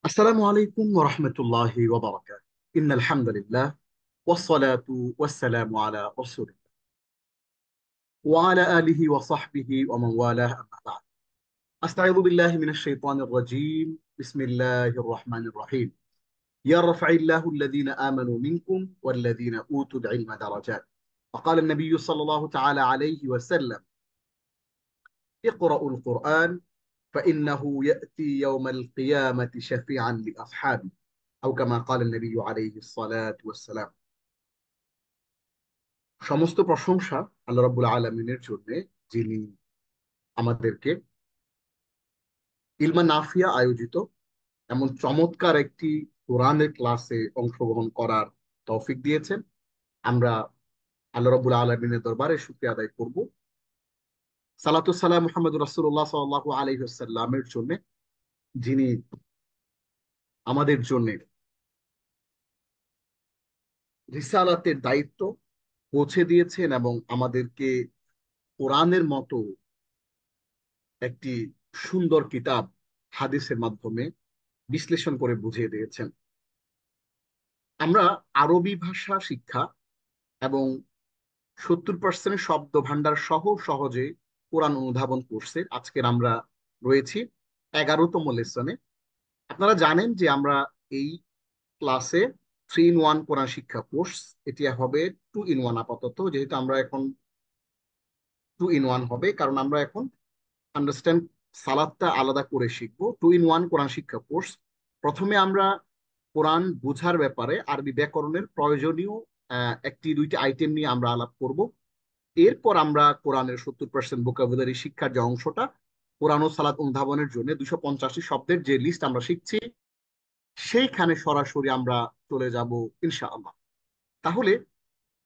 السلام عليكم ورحمة الله وبركاته. إن الحمد لله والصلاة والسلام على رسول الله وعلى آله وصحبه ومن والاه، أما بعد. أستعيذ بالله من الشيطان الرجيم. بسم الله الرحمن الرحيم. يرفع الله الذين آمنوا منكم والذين أوتوا العلم درجات. وقال النبي صلى الله تعالى عليه وسلم: اقرأوا القرآن فإنه يأتي يوم القيامة شفيعا لأصحابه، أو كما قال النبي عليه الصلاة والسلام। সমস্ত প্রশংসা আল্লাহ রাব্বুল আলামিনের জন্য, যিনি আমাদেরকে ইলমা নাফিয়া আয়োজিত এমন চমৎকার একটি কোরআনের ক্লাসে অংশগ্রহণ করার তৌফিক দিয়েছেন। আমরা আল্লাহ রাব্বুল আলামিনের দরবারে শুকরিয়া আদায় করব। সালাতু সালাম মুহাম্মদুর রাসূলুল্লাহ সাল্লাল্লাহু আলাইহি ওয়াসাল্লামের জন্য, যিনি আমাদের জন্য রিসালাতের দায়িত্ব পৌঁছে দিয়েছেন এবং আমাদেরকে কোরআনের মতো একটি সুন্দর কিতাব হাদিসের মাধ্যমে বিশ্লেষণ করে বুঝিয়ে দিয়েছেন। আমরা আরবি ভাষা শিক্ষা এবং 70% শব্দ ভান্ডার সহ সহজে কোরআন অনুধাবন কোর্সে আজকের আমরা রয়েছি 11তম লেসনে। আপনারা জানেন যে আমরা এই ক্লাসে 3 in 1 কোরআন শিক্ষা কোর্স, এটি হবে 2 in 1। আপাতত যেহেতু আমরা এখন 2 in 1 হবে, কারণ আমরা এখন আন্ডারস্ট্যান্ড সালাদটা আলাদা করে শিখবো। 2 in 1 কোরআন শিক্ষা কোর্স। প্রথমে আমরা কোরআন বোঝার ব্যাপারে আরবি ব্যাকরণের প্রয়োজনীয় একটি দুইটি আইটেম নিয়ে আমরা আলাপ করব। এরপর আমরা কোরআনের 70% ভোকাবুলারি শিক্ষার যে অংশটা, কোরআন ও সালাত অনুধাবনের জন্য 285টি শব্দের যে লিস্ট আমরা শিখছি, সেইখানে সরাসরি আমরা চলে যাব ইনশাআল্লাহ। তাহলে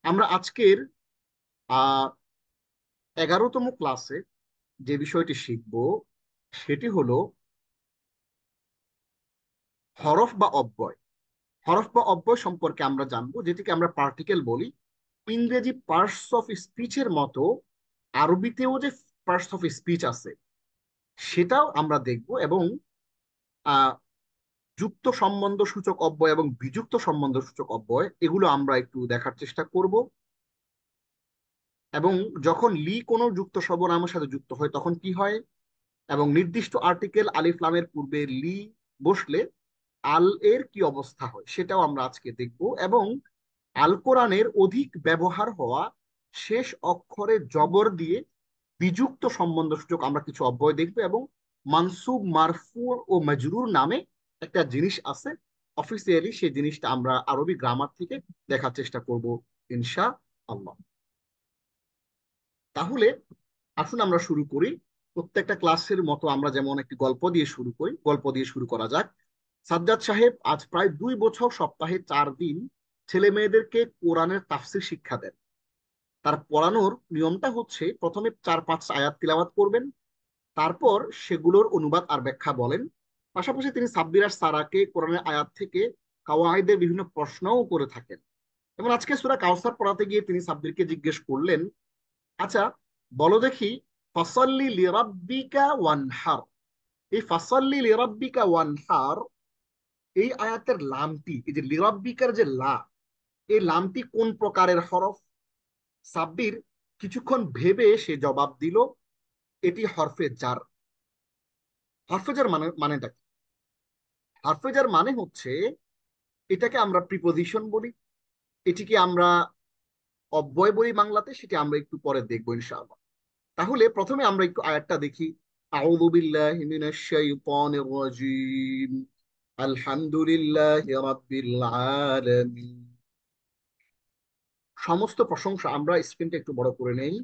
আমরা আজকের 11তম ক্লাসে যে বিষয়টি শিখব সেটি হলো হরফ বা অব্যয়। হরফ বা অব্যয় সম্পর্কে আমরা জানবো, যেটিকে আমরা পার্টিকেল বলি। ইংরেজি পার্টস অফ স্পিচের মতো আরবিতেও যে পার্টস অফ স্পিচ আছে সেটাও আমরা দেখব, এবং আহ যুক্ত সম্বন্ধ সূচক অব্যয় এবং বিযুক্ত সম্বন্ধ সূচক অব্যয় এগুলো আমরা একটু দেখার চেষ্টা করব। এবং যখন লি কোনো যুক্ত সর্বনামের সাথে যুক্ত হয় তখন কি হয়, এবং নির্দিষ্ট আর্টিকেল আলিফ লামের পূর্বে লি বসলে আল এর কি অবস্থা হয় সেটাও আমরা আজকে দেখব। এবং আল কোরআনের অধিক ব্যবহার হওয়া শেষ অক্ষরে জবর দিয়ে বিযুক্ত সম্বন্ধ সূচক আমরা কিছু অব্যয় দেখব। এবং মানসুব, মারফু ও মাজরুর নামে একটা জিনিস আছে, অফিসিয়ালি সেই জিনিসটা আমরা আরবি গ্রামার থেকে দেখার চেষ্টা করব ইনশা আল্লাহ। তাহলে আসুন আমরা শুরু করি। প্রত্যেকটা ক্লাসের মতো আমরা যেমন একটি গল্প দিয়ে শুরু করি, গল্প দিয়ে শুরু করা যাক। সাজ্জাদ সাহেব আজ প্রায় 2 বছর সপ্তাহে 4 দিন ছেলে মেয়েদেরকে কোরআনের তাফসির শিক্ষা দেন। তার পড়ানোর নিয়মটা হচ্ছে, প্রথমে 4-5 আয়াত তিলাওয়াত করবেন, তারপর সেগুলোর অনুবাদ আর ব্যাখ্যা বলেন। পাশাপাশি তিনি সাব্বির আর সারাকে কোরআনের আয়াত থেকে কাওয়াইদের বিভিন্ন প্রশ্নও করে থাকেন। এবং আজকে সূরা কাউসার পড়াতে গিয়ে তিনি সাব্বিরকে জিজ্ঞেস করলেন, আচ্ছা বলো দেখি, ফাসাল্লি লিরাব্বিকা ওয়ানহার, এই ফাসাল্লি লিরাব্বিকা ওয়ানহার এই আয়াতের লামটি, এই যে লিরাব্বিকার যে লা, এই লামটি কোন প্রকারের হরফ? সাব্বির কিছুক্ষণ ভেবে সে জবাব দিল, এটি হরফে জার। হরফে জার মানেটা কি? হরফে জার মানে হচ্ছে, এটাকে আমরা প্রিপোজিশন বলি, এটিকে আমরা অব্যয় বলি বাংলাতে, সেটি আমরা একটু পরে দেখবো ইনশাআল্লাহ। তাহলে প্রথমে আমরা একটু আয়াতটা দেখি। আউযু বিল্লাহি মিনাশ শাইতানির রাজীম। আলহামদুলিল্লাহি রাব্বিল আলামিন। সমস্ত প্রশংসা, আমরা স্ক্রিনটা একটু বড় করে নেই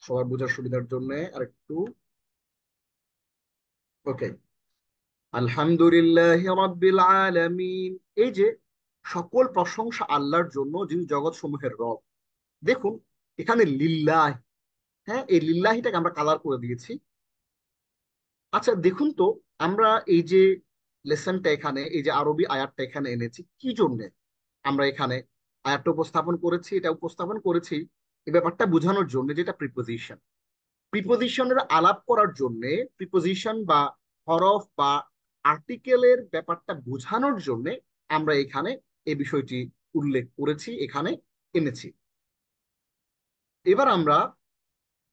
সবার বোঝার সুবিধার জন্য আর একটু। ওকে। আলহামদুলিল্লাহি রাব্বিল আলামিন, এই যে সকল প্রশংসা আল্লাহর জন্য, যিনি জগৎ সমূহের রব। দেখুন এখানে লিল্লাহ, হ্যাঁ এই লিল্লাহিটাকে আমরা কালার করে দিয়েছি। আচ্ছা দেখুন তো, আমরা এই যে লেসনটা এখানে, এই যে আরবি আয়াতটা এখানে এনেছি কি জন্যে? আমরা এখানে আয়াতটা উপস্থাপন করেছি, এটা উপস্থাপন করেছি এই ব্যাপারটা বোঝানোর জন্য, যেটা প্রিপোজিশনের আলাপ করার জন্য। প্রিপোজিশন বা হরফ বা আর্টিকেলের ব্যাপারটা বোঝানোর জন্য আমরা এখানে এই বিষয়টি উল্লেখ করেছি, এখানে এনেছি। এবার আমরা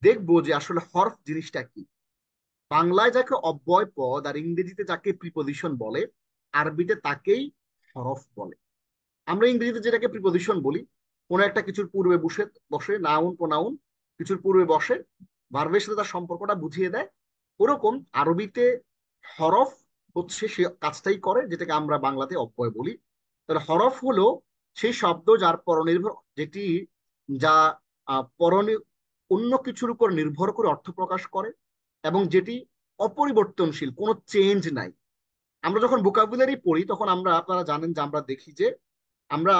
দেখবো যে আসলে হরফ জিনিসটা কি। বাংলায় যাকে অব্যয় পদ আর ইংরেজিতে যাকে প্রিপোজিশন বলে, আরবিতে তাকেই হরফ বলে। আমরা ইংরেজিতে যেটাকে প্রিপোজিশন বলি, কোনো একটা কিছুর পূর্বে বসে বসে, নাউন প্রোনাউন কিছুর পূর্বে বসে, ভার্বের সাথে তার সম্পর্কটা বুঝিয়ে দেয়। ওরকম আরবিতে হরফ হচ্ছে সে কাজটাই করে, যেটাকে আমরা বাংলাতে অব্যয় বলি। তাহলে হরফ হলো সেই শব্দ যার পরনির্ভর, যেটি যা পরনি অন্য কিছুর উপর নির্ভর করে অর্থ প্রকাশ করে, এবং যেটি অপরিবর্তনশীল, কোনো চেঞ্জ নাই। আমরা যখন ভোকাবুলারি পড়ি তখন আমরা, আপনারা জানেন যে আমরা দেখি যে আমরা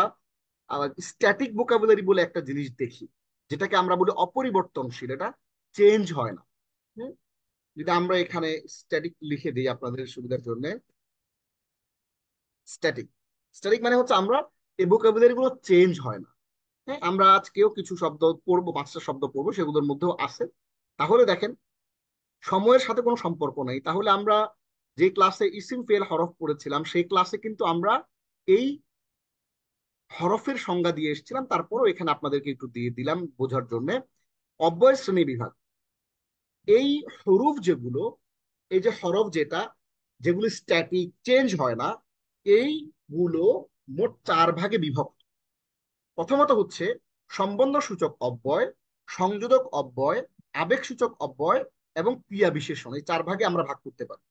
স্ট্যাটিক ভোকাবুলারি বলে একটা জিনিস দেখি, যেটাকে আমরা বলি অপরিবর্তনশীল, এটা চেঞ্জ হয় না। হুম? যদি আমরা এখানে স্ট্যাটিক লিখে দিই আপনাদের সুবিধার জন্য, স্ট্যাটিক, স্ট্যাটিক মানে হচ্ছে আমরা এই ভোকাবুলারি গুলো চেঞ্জ হয় না। হ্যাঁ, আমরা আজকেও কিছু শব্দ পড়বো, 5টা শব্দ পড়বো, সেগুলোর মধ্যেও আছে। তাহলে দেখেন, সময়ের সাথে কোনো সম্পর্ক নেই। তাহলে আমরা যে ক্লাসে ইসিম ফেল হরফ পড়েছিলাম, সেই ক্লাসে কিন্তু আমরা এই হরফের সংজ্ঞা দিয়ে এসেছিলাম, তারপরও এখানে আপনাদেরকে একটু দিয়ে দিলাম বোঝার জন্য। অব্যয় শ্রেণী বিভাগ, এই হরফ যেগুলো, এই যে হরফ যেটা, যেগুলো স্ট্যাটিক, চেঞ্জ হয় না, এইগুলো মোট 4 ভাগে বিভক্ত। প্রথমত হচ্ছে সম্বন্ধ সূচক অব্যয়, সংযোজক অব্যয়, আবেগ সূচক অব্যয় এবং ক্রিয়া বিশেষণ, এই 4 ভাগে আমরা ভাগ করতে পারি।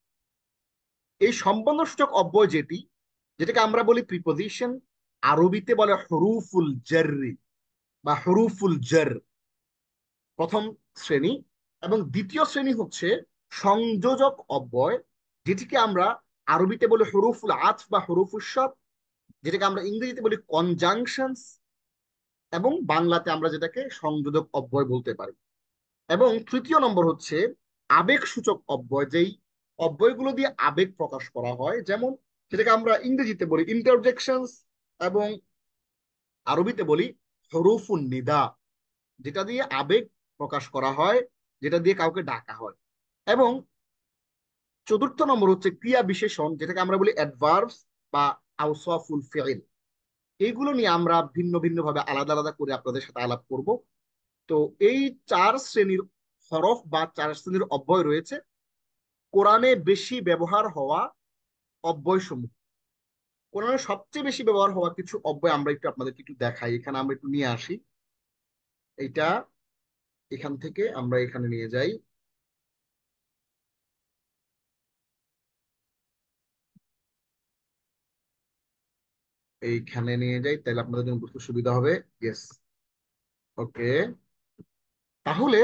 এই সম্বন্ধ সূচক অব্যয় যেটি, যেটাকে আমরা বলি প্রিপোজিশন, আরবিতে বলে হরুফুল জাররি বা হরুফুল জার, প্রথম শ্রেণী। এবং দ্বিতীয় শ্রেণী হচ্ছে সংযোজক অব্যয়, যেটিকে আমরা আরবিতে বলি হরুফুল আতফ বা হরুফুল শত, যেটাকে আমরা ইংরেজিতে বলি কনজাংশনস, এবং বাংলাতে আমরা যেটাকে সংযোজক অব্যয় বলতে পারি। এবং তৃতীয় নম্বর হচ্ছে আবেগ সূচক অব্যয়, যেই অব্যয়গুলো দিয়ে আবেগ প্রকাশ করা হয়, যেমন সেটাকে আমরা ইংরেজিতে বলি ইন্টারজেকশনস, এবং আরবিতে বলি হরুফুন নিদা, যেটা দিয়ে আবেগ প্রকাশ করা হয়, যেটা দিয়ে কাউকে ডাকা হয়। এবং চতুর্থ নম্বর হচ্ছে ক্রিয়া বিশেষণ, যেটাকে আমরা বলি অ্যাডভার্বস বা আউসাফুল ফিল। এইগুলো নিয়ে আমরা ভিন্ন ভিন্ন ভাবে আলাদা আলাদা করে আপনাদের সাথে আলাপ করব। তো এই 4 শ্রেণীর হরফ বা 4 শ্রেণীর অব্যয় রয়েছে। কোরআনে বেশি ব্যবহার হওয়া অব্যয় সমূহ, কোরআনে সবচেয়ে বেশি ব্যবহার হওয়া কিছু অব্যয় আমরা একটু আপনাদেরকে একটু দেখাই। এখানে আমরা একটু নিয়ে আসি, এইটা এখান থেকে আমরা এখানে নিয়ে যাই, এইখানে নিয়ে যাই, তাহলে আপনাদের জন্য বুঝতে সুবিধা হবে। ইয়েস, ওকে। তাহলে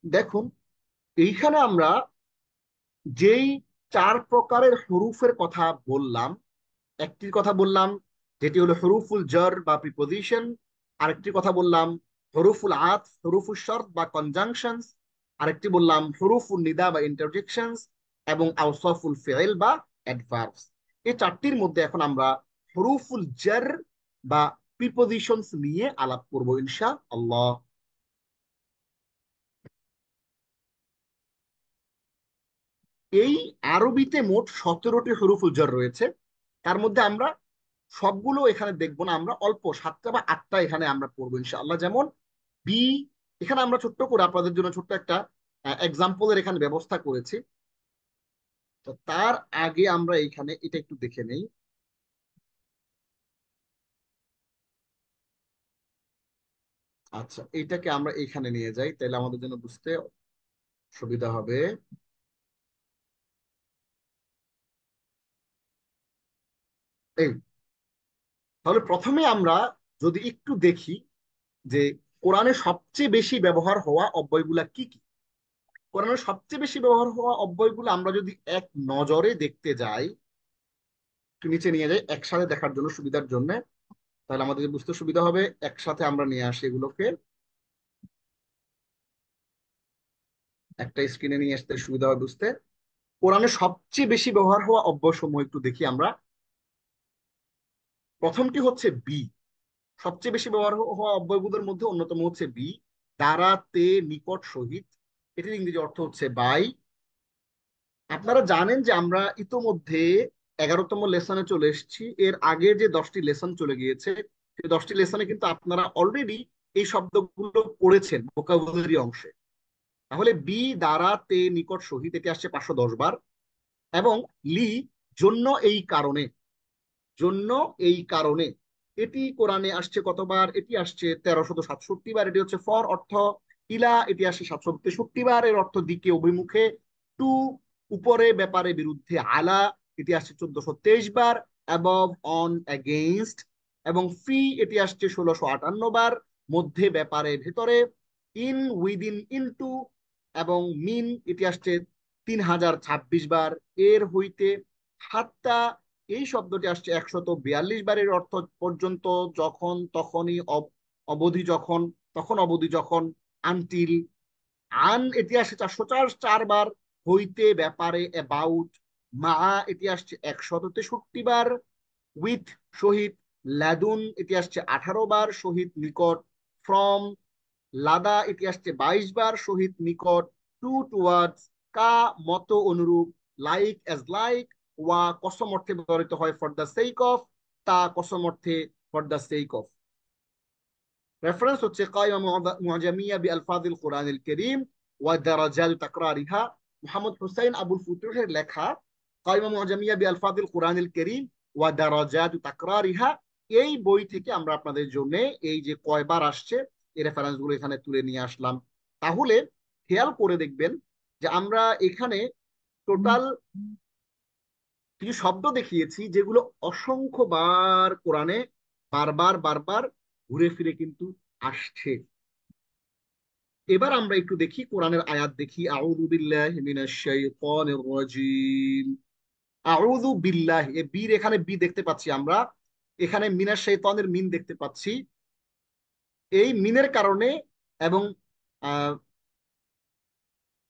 দেখুন, এইখানে আমরা যেই 4 প্রকারের হরুফের কথা বললাম, একটির কথা বললাম যেটি হলো হরুফুল জার বা প্রিপোজিশন, আরেকটি কথা বললাম হরুফুল আতফ, হরুফুল শর্ত বা কনজাংশনস, আরেকটি বললাম হরুফুল নিদা বা ইন্টারজেকশনস, এবং আওসাফুল ফিল বা অ্যাডভার্বস। এই 4টির মধ্যে এখন আমরা হরুফুল জার বা প্রিপোজিশনস নিয়ে আলাপ করব ইনশাআল্লাহ। এই আরবিতে মোট 17টি হরুফুল জার রয়েছে। তার মধ্যে আমরা সবগুলো এখানে দেখবো না, আমরা অল্প 7টা বা 8টা এখানে আমরা পড়বো ইনশাআল্লাহ। যেমন বি, এখানে আমরা ছোট্ট করে আপনাদের জন্য ছোট্ট একটা এক্সাম্পলের এখানে ব্যবস্থা করেছি। তো তার আগে আমরা এইখানে এটা একটু দেখে নেই। আচ্ছা, এইটাকে আমরা এইখানে নিয়ে যাই, তাহলে আমাদের জন্য বুঝতে সুবিধা হবে। এই, তাহলে প্রথমে আমরা যদি একটু দেখি যে কোরআনে সবচেয়ে বেশি ব্যবহার হওয়া অব্যয়গুলা কি কি। কোরআনের সবচেয়ে বেশি ব্যবহার হওয়া অব্যয়গুলো আমরা যদি এক নজরে দেখতে যাই, একটু নিচে নিয়ে যাই একসাথে দেখার জন্য সুবিধার জন্য, তাহলে আমাদের বুঝতে সুবিধা হবে। একসাথে আমরা নিয়ে আসি এগুলোকে, একটা স্ক্রিনে নিয়ে আসতে সুবিধা হবে বুঝতে। কোরআনে সবচেয়ে বেশি ব্যবহার হওয়া অব্যয় সমূহ একটু দেখি আমরা। প্রথমটি হচ্ছে বি, সবচেয়ে বেশি ব্যবহার হওয়া অব্যয়গুলোর মধ্যে অন্যতম হচ্ছে বি, দ্বারা, তে, নিকট, সহিত। এটির ইংরেজি অর্থ হচ্ছে বাই। আপনারা জানেন যে আমরা ইতোমধ্যে 11তম লেসনে চলে এসেছি। এর আগে যে 10টি লেসন চলে গিয়েছে, সেই 10টি লেসনে কিন্তু আপনারা অলরেডি এই শব্দগুলো পড়েছেন ভোকাবুলারি অংশে। তাহলে বি দ্বারা তে নিকট সহিত এটি আসছে 510 বার, এবং লি জন্য এই কারণে, জন্য এই কারণে এটি কোরআনে আসছে কতবার? এটি আসছে 1367 বার। এটি হচ্ছে ফর অর্থ, ইলা এটি আসছে 763 বার, এর অর্থ দিকে অভিমুখে। টু উপরে ব্যাপারে বিরুদ্ধে, আলা এটি আসছে 1423 বার, অ্যাবভ অন অ্যাগেইনস্ট। এবং ফি এটি আসছে 1658 বার, মধ্যে ব্যাপারে ভেতরে। ইন উইদিন ইনটু, এবং মিন এটি আসছে 3026 বার। এর হইতে, হাত্তা এই শব্দটি আসছে 142 বারের অর্থ পর্যন্ত, যখন তখনই, অবধি যখন, তখন অবধি যখন। আনটিল, আন এটি আসছে 404 বার, হইতে ব্যাপারে অ্যাবাউট। মা এটি আসছে 163 বার, উইথ সহিত। লাদুন এটি আসছে 18 বার, সহিত নিকট। ফ্রম লাদা এটি আসছে 22 বার, সহিত নিকট। টু টুয়ার্ডস, কা মত অনুরূপ। লাইক অ্যাজ লাইক, ওয়া কসম অর্থে ব্যবহৃত হয় ফর দ্য সেক অফ, তা কসম অর্থে for the sake of. Reference হচ্ছে কায়মা মুআজামিয়া বিআলফাযিল কুরআনিল কারীম ওয়া দারাজাত তাকরারিহা, মুহাম্মদ হুসাইন আবুল ফুতুহের লেখা কায়মা মুআজামিয়া বিআলফাযিল কুরআনিল কারীম ওয়া দারাজাত তাকরারিহা। এই বই থেকে আমরা আপনাদের জন্য এই যে কয়বার আসছে এই রেফারেন্স গুলো এখানে তুলে নিয়ে আসলাম। তাহলে খেয়াল করে দেখবেন যে আমরা এখানে টোটাল কিছু শব্দ দেখিয়েছি যেগুলো অসংখ্য বার কোরআনে বারবার বারবার ঘুরে ফিরে কিন্তু আসছে। এবার আমরা একটু দেখি কোরআনের আয়াত দেখি। আউযু বিল্লাহি মিনাশ শাইতানির রাজিম। আউযু বিল্লাহি, এই বীর এখানে বি দেখতে পাচ্ছি আমরা, এখানে মিনাশ শাইতানির মিন দেখতে পাচ্ছি। এই মিনের কারণে, এবং আহ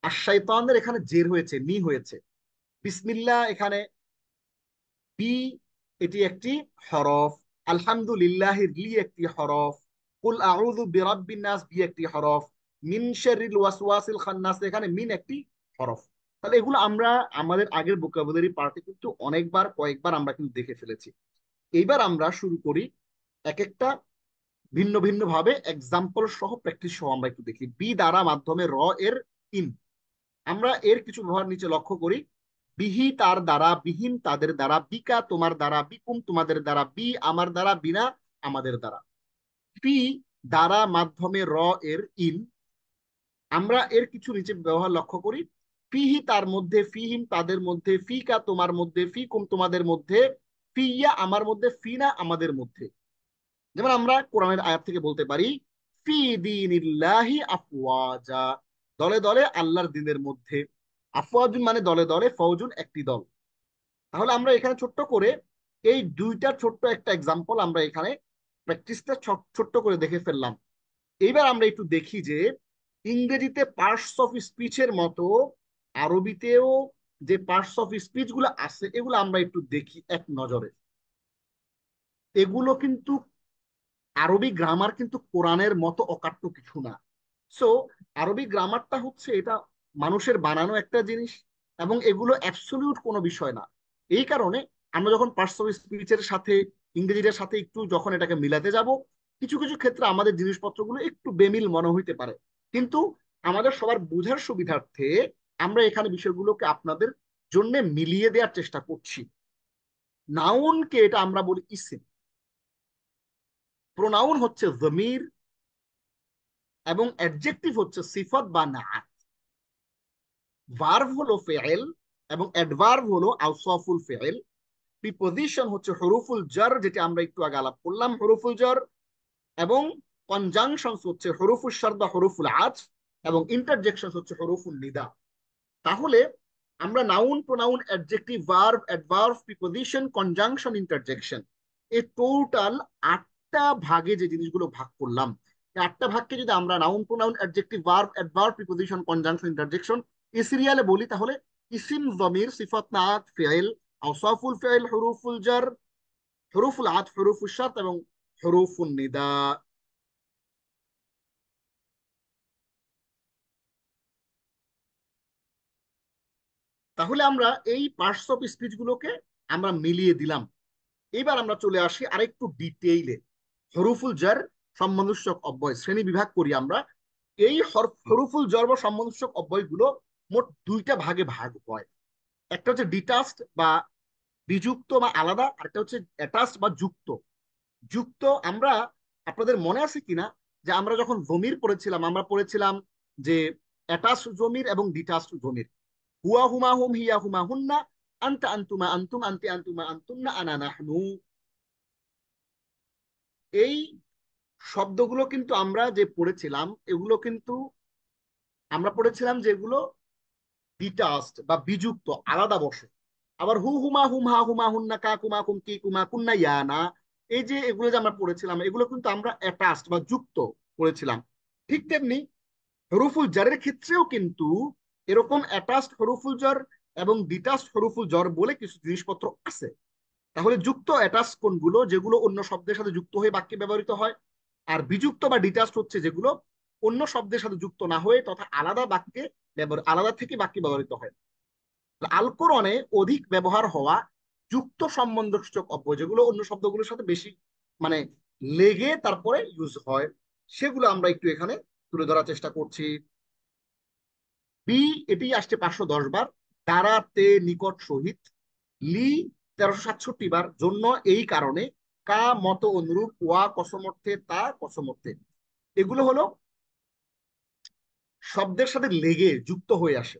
আশ-শাইতানের এখানে জের হয়েছে, মি হয়েছে। বিসমিল্লাহ এখানে বি এটি একটি হরফ। আলহামদুলিল্লাহির লি একটি হরফ। কুল আউযু বিরাব্বিন নাস বি একটি হরফ। মিন শাররিল ওয়াসওয়াসিল খান্নাস এখানে মিন একটি হরফ। তাহলে এগুলো আমরা আমাদের আগের ভোকাবুলারি পার্টে কিন্তু অনেকবার কয়েকবার আমরা কিন্তু দেখে ফেলেছি। এইবার আমরা শুরু করি এক একটা ভিন্ন ভিন্ন ভাবে এক্সাম্পল সহ প্র্যাকটিস সহ আমরা একটু দেখি। বি দ্বারা মাধ্যমে র এর ইন, আমরা এর কিছু ব্যবহার নিচে লক্ষ্য করি। বিহি তার দ্বারা, বিহীন তাদের দ্বারা, বিকা তোমার দ্বারা, বিকুম তোমাদের দ্বারা, বি আমার দ্বারা, বিনা আমাদের দ্বারা। ফি দ্বারা মাধ্যমে র এর ইন, আমরা এর কিছু নিচে ব্যবহার লক্ষ্য করি। ফিহি তার মধ্যে, ফিহিম তাদের মধ্যে, ফিকা তোমার মধ্যে, ফিকুম তোমাদের মধ্যে, ফিয়া আমার মধ্যে, ফিনা আমাদের মধ্যে। যেমন আমরা কোরআনের আয়াত থেকে বলতে পারি ফি দীনিল্লাহি আফওয়াজা, দলে দলে আল্লাহর দ্বীনের মধ্যে। আফওয়াজুন মানে দলে দলে, ফৌজুন একটি দল। তাহলে আমরা এখানে ছোট্ট করে এই দুইটা ছোট্ট একটা এক্সাম্পল আমরা এখানে প্র্যাকটিসটা ছোট্ট করে দেখে ফেললাম। এইবার আমরা একটু দেখি যে ইংরেজিতে পার্টস অফ স্পিচের মতো আরবিতেও যে পার্টস অফ স্পিচ গুলো আছে এগুলো আমরা একটু দেখি এক নজরে। এগুলো কিন্তু আরবি গ্রামার কিন্তু কোরআনের মতো অকাট্য কিছু না। সো আরবি গ্রামারটা হচ্ছে এটা মানুষের বানানো একটা জিনিস, এবং এগুলো অ্যাবসলিউট কোনো বিষয় না। এই কারণে আমরা যখন পার্টস অফ স্পিচের সাথে ইংরেজিটার সাথে একটু যখন এটাকে মিলাতে যাব, কিছু কিছু ক্ষেত্রে আমাদের জিনিসপত্রগুলো একটু বেমিল মনে হইতে পারে। কিন্তু আমাদের সবার বোঝার সুবিধার্থে আমরা এখানে বিষয়গুলোকে আপনাদের জন্য মিলিয়ে দেওয়ার চেষ্টা করছি। নাউনকে এটা আমরা বলি ইসিম, প্রোনাউন হচ্ছে জমির, এবং অ্যাডজেক্টিভ হচ্ছে সিফত বা নাআত। ভার্ব হলো ফেল, এবং অ্যাডভার্ব হলো আউসাফুল ফেল। প্রিপোজিশন হচ্ছে হরুফুল জার, যেটা আমরা একটু আগে আলাপ করলাম, হরুফুল জার। এবং কনজাংশন হচ্ছে হরুফুল শর্ত বা হরুফুল আজ, এবং ইন্টারজেকশন হচ্ছে হরুফুল নিদা। তাহলে আমরা noun, pronoun, adjective, verb, adverb, preposition, conjunction, interjection, এই টোটাল 8টা ভাগে যে জিনিসগুলো ভাগ করলাম, এই 8টা ভাগকে যদি আমরা noun, pronoun, adjective, verb, adverb, preposition, conjunction, interjection এই সিরিয়ালে বলি, তাহলে ইসিম, জমির, সিফাত, নাআত, ফিইল, আওসাফুল ফিইল, হুরুফুল জার, হুরুফুল আতফ, হুরুফুল শার্ত, এবং হুরুফুন নিদা। তাহলে আমরা এই পার্টস অফ স্পিচ গুলোকে আমরা মিলিয়ে দিলাম। এবার আমরা চলে আসি আরেকটু ডিটেইলে। হরুফুল জার সম্বন্ধসূচক অব্যয় শ্রেণী বিভাগ করি আমরা। এই হরুফুল জার বা সম্বন্ধসূচক অব্যয়গুলো মোট দুইটা ভাগে ভাগ হয়। একটা হচ্ছে ডিটাচড বা বিযুক্ত বা আলাদা, আর একটা হচ্ছে অ্যাটাচড বা যুক্ত। যুক্ত আমরা, আপনাদের মনে আছে কিনা যে আমরা যখন জমির পড়েছিলাম, আমরা পড়েছিলাম যে অ্যাটাচড জমির এবং ডিটাচড জমির। হুয়া হুমা হুম, হিয়া হুমা হুন্না, আনতা আনতুমা আনতুম, আনতি আনতুমা আনতুন্না, আনা নাহনু। এই শব্দগুলো কিন্তু আমরা যে পড়েছিলাম, এগুলো কিন্তু আমরা পড়েছিলাম যেগুলো ডিটাচড বা বিযুক্ত, আলাদা বসে। আবার হু হুমা হুম, হা হুমা হুন্না, কা কুমা কুম, কি কুমা কুন্না, ইয়ানা, এই যে এগুলো যে আমরা পড়েছিলাম, এগুলো কিন্তু আমরা অ্যাটাচড বা যুক্ত পড়েছিলাম। ঠিক তেমনি হরুফুল জারের ক্ষেত্রেও কিন্তু এরকম অ্যাটাচড হরুফুল জার এবং ডিটাচড হরুফুল জার বলে কিছু জিনিসপত্র আছে। তাহলে যুক্ত অ্যাটাচ কোনগুলো? যেগুলো অন্য শব্দের সাথে যুক্ত হয়ে বাক্যে ব্যবহৃত হয়। আর বিযুক্ত বা ডিটাচড হচ্ছে যেগুলো অন্য শব্দের সাথে যুক্ত না হয়ে তথা আলাদা বাক্যে আলাদা থেকে বাক্যে ব্যবহৃত হয়। আল কোরআনে অধিক ব্যবহার হওয়া যুক্ত সম্বন্ধসূচক অব্যয়, যেগুলো অন্য শব্দগুলোর সাথে বেশি মানে লেগে তারপরে ইউজ হয়, সেগুলো আমরা একটু এখানে তুলে ধরার চেষ্টা করছি। বি, এটি আসছে 510 বার। দাঁড়াতে, নিকট, সহিত। লি 1367 বার, জন্য, এই কারণে। কা, মত, অনুরূপ। ওয়া, কসমর্থে। তা, কসমর্থে। এগুলো হলো শব্দের সাথে লেগে যুক্ত হয়ে আসে।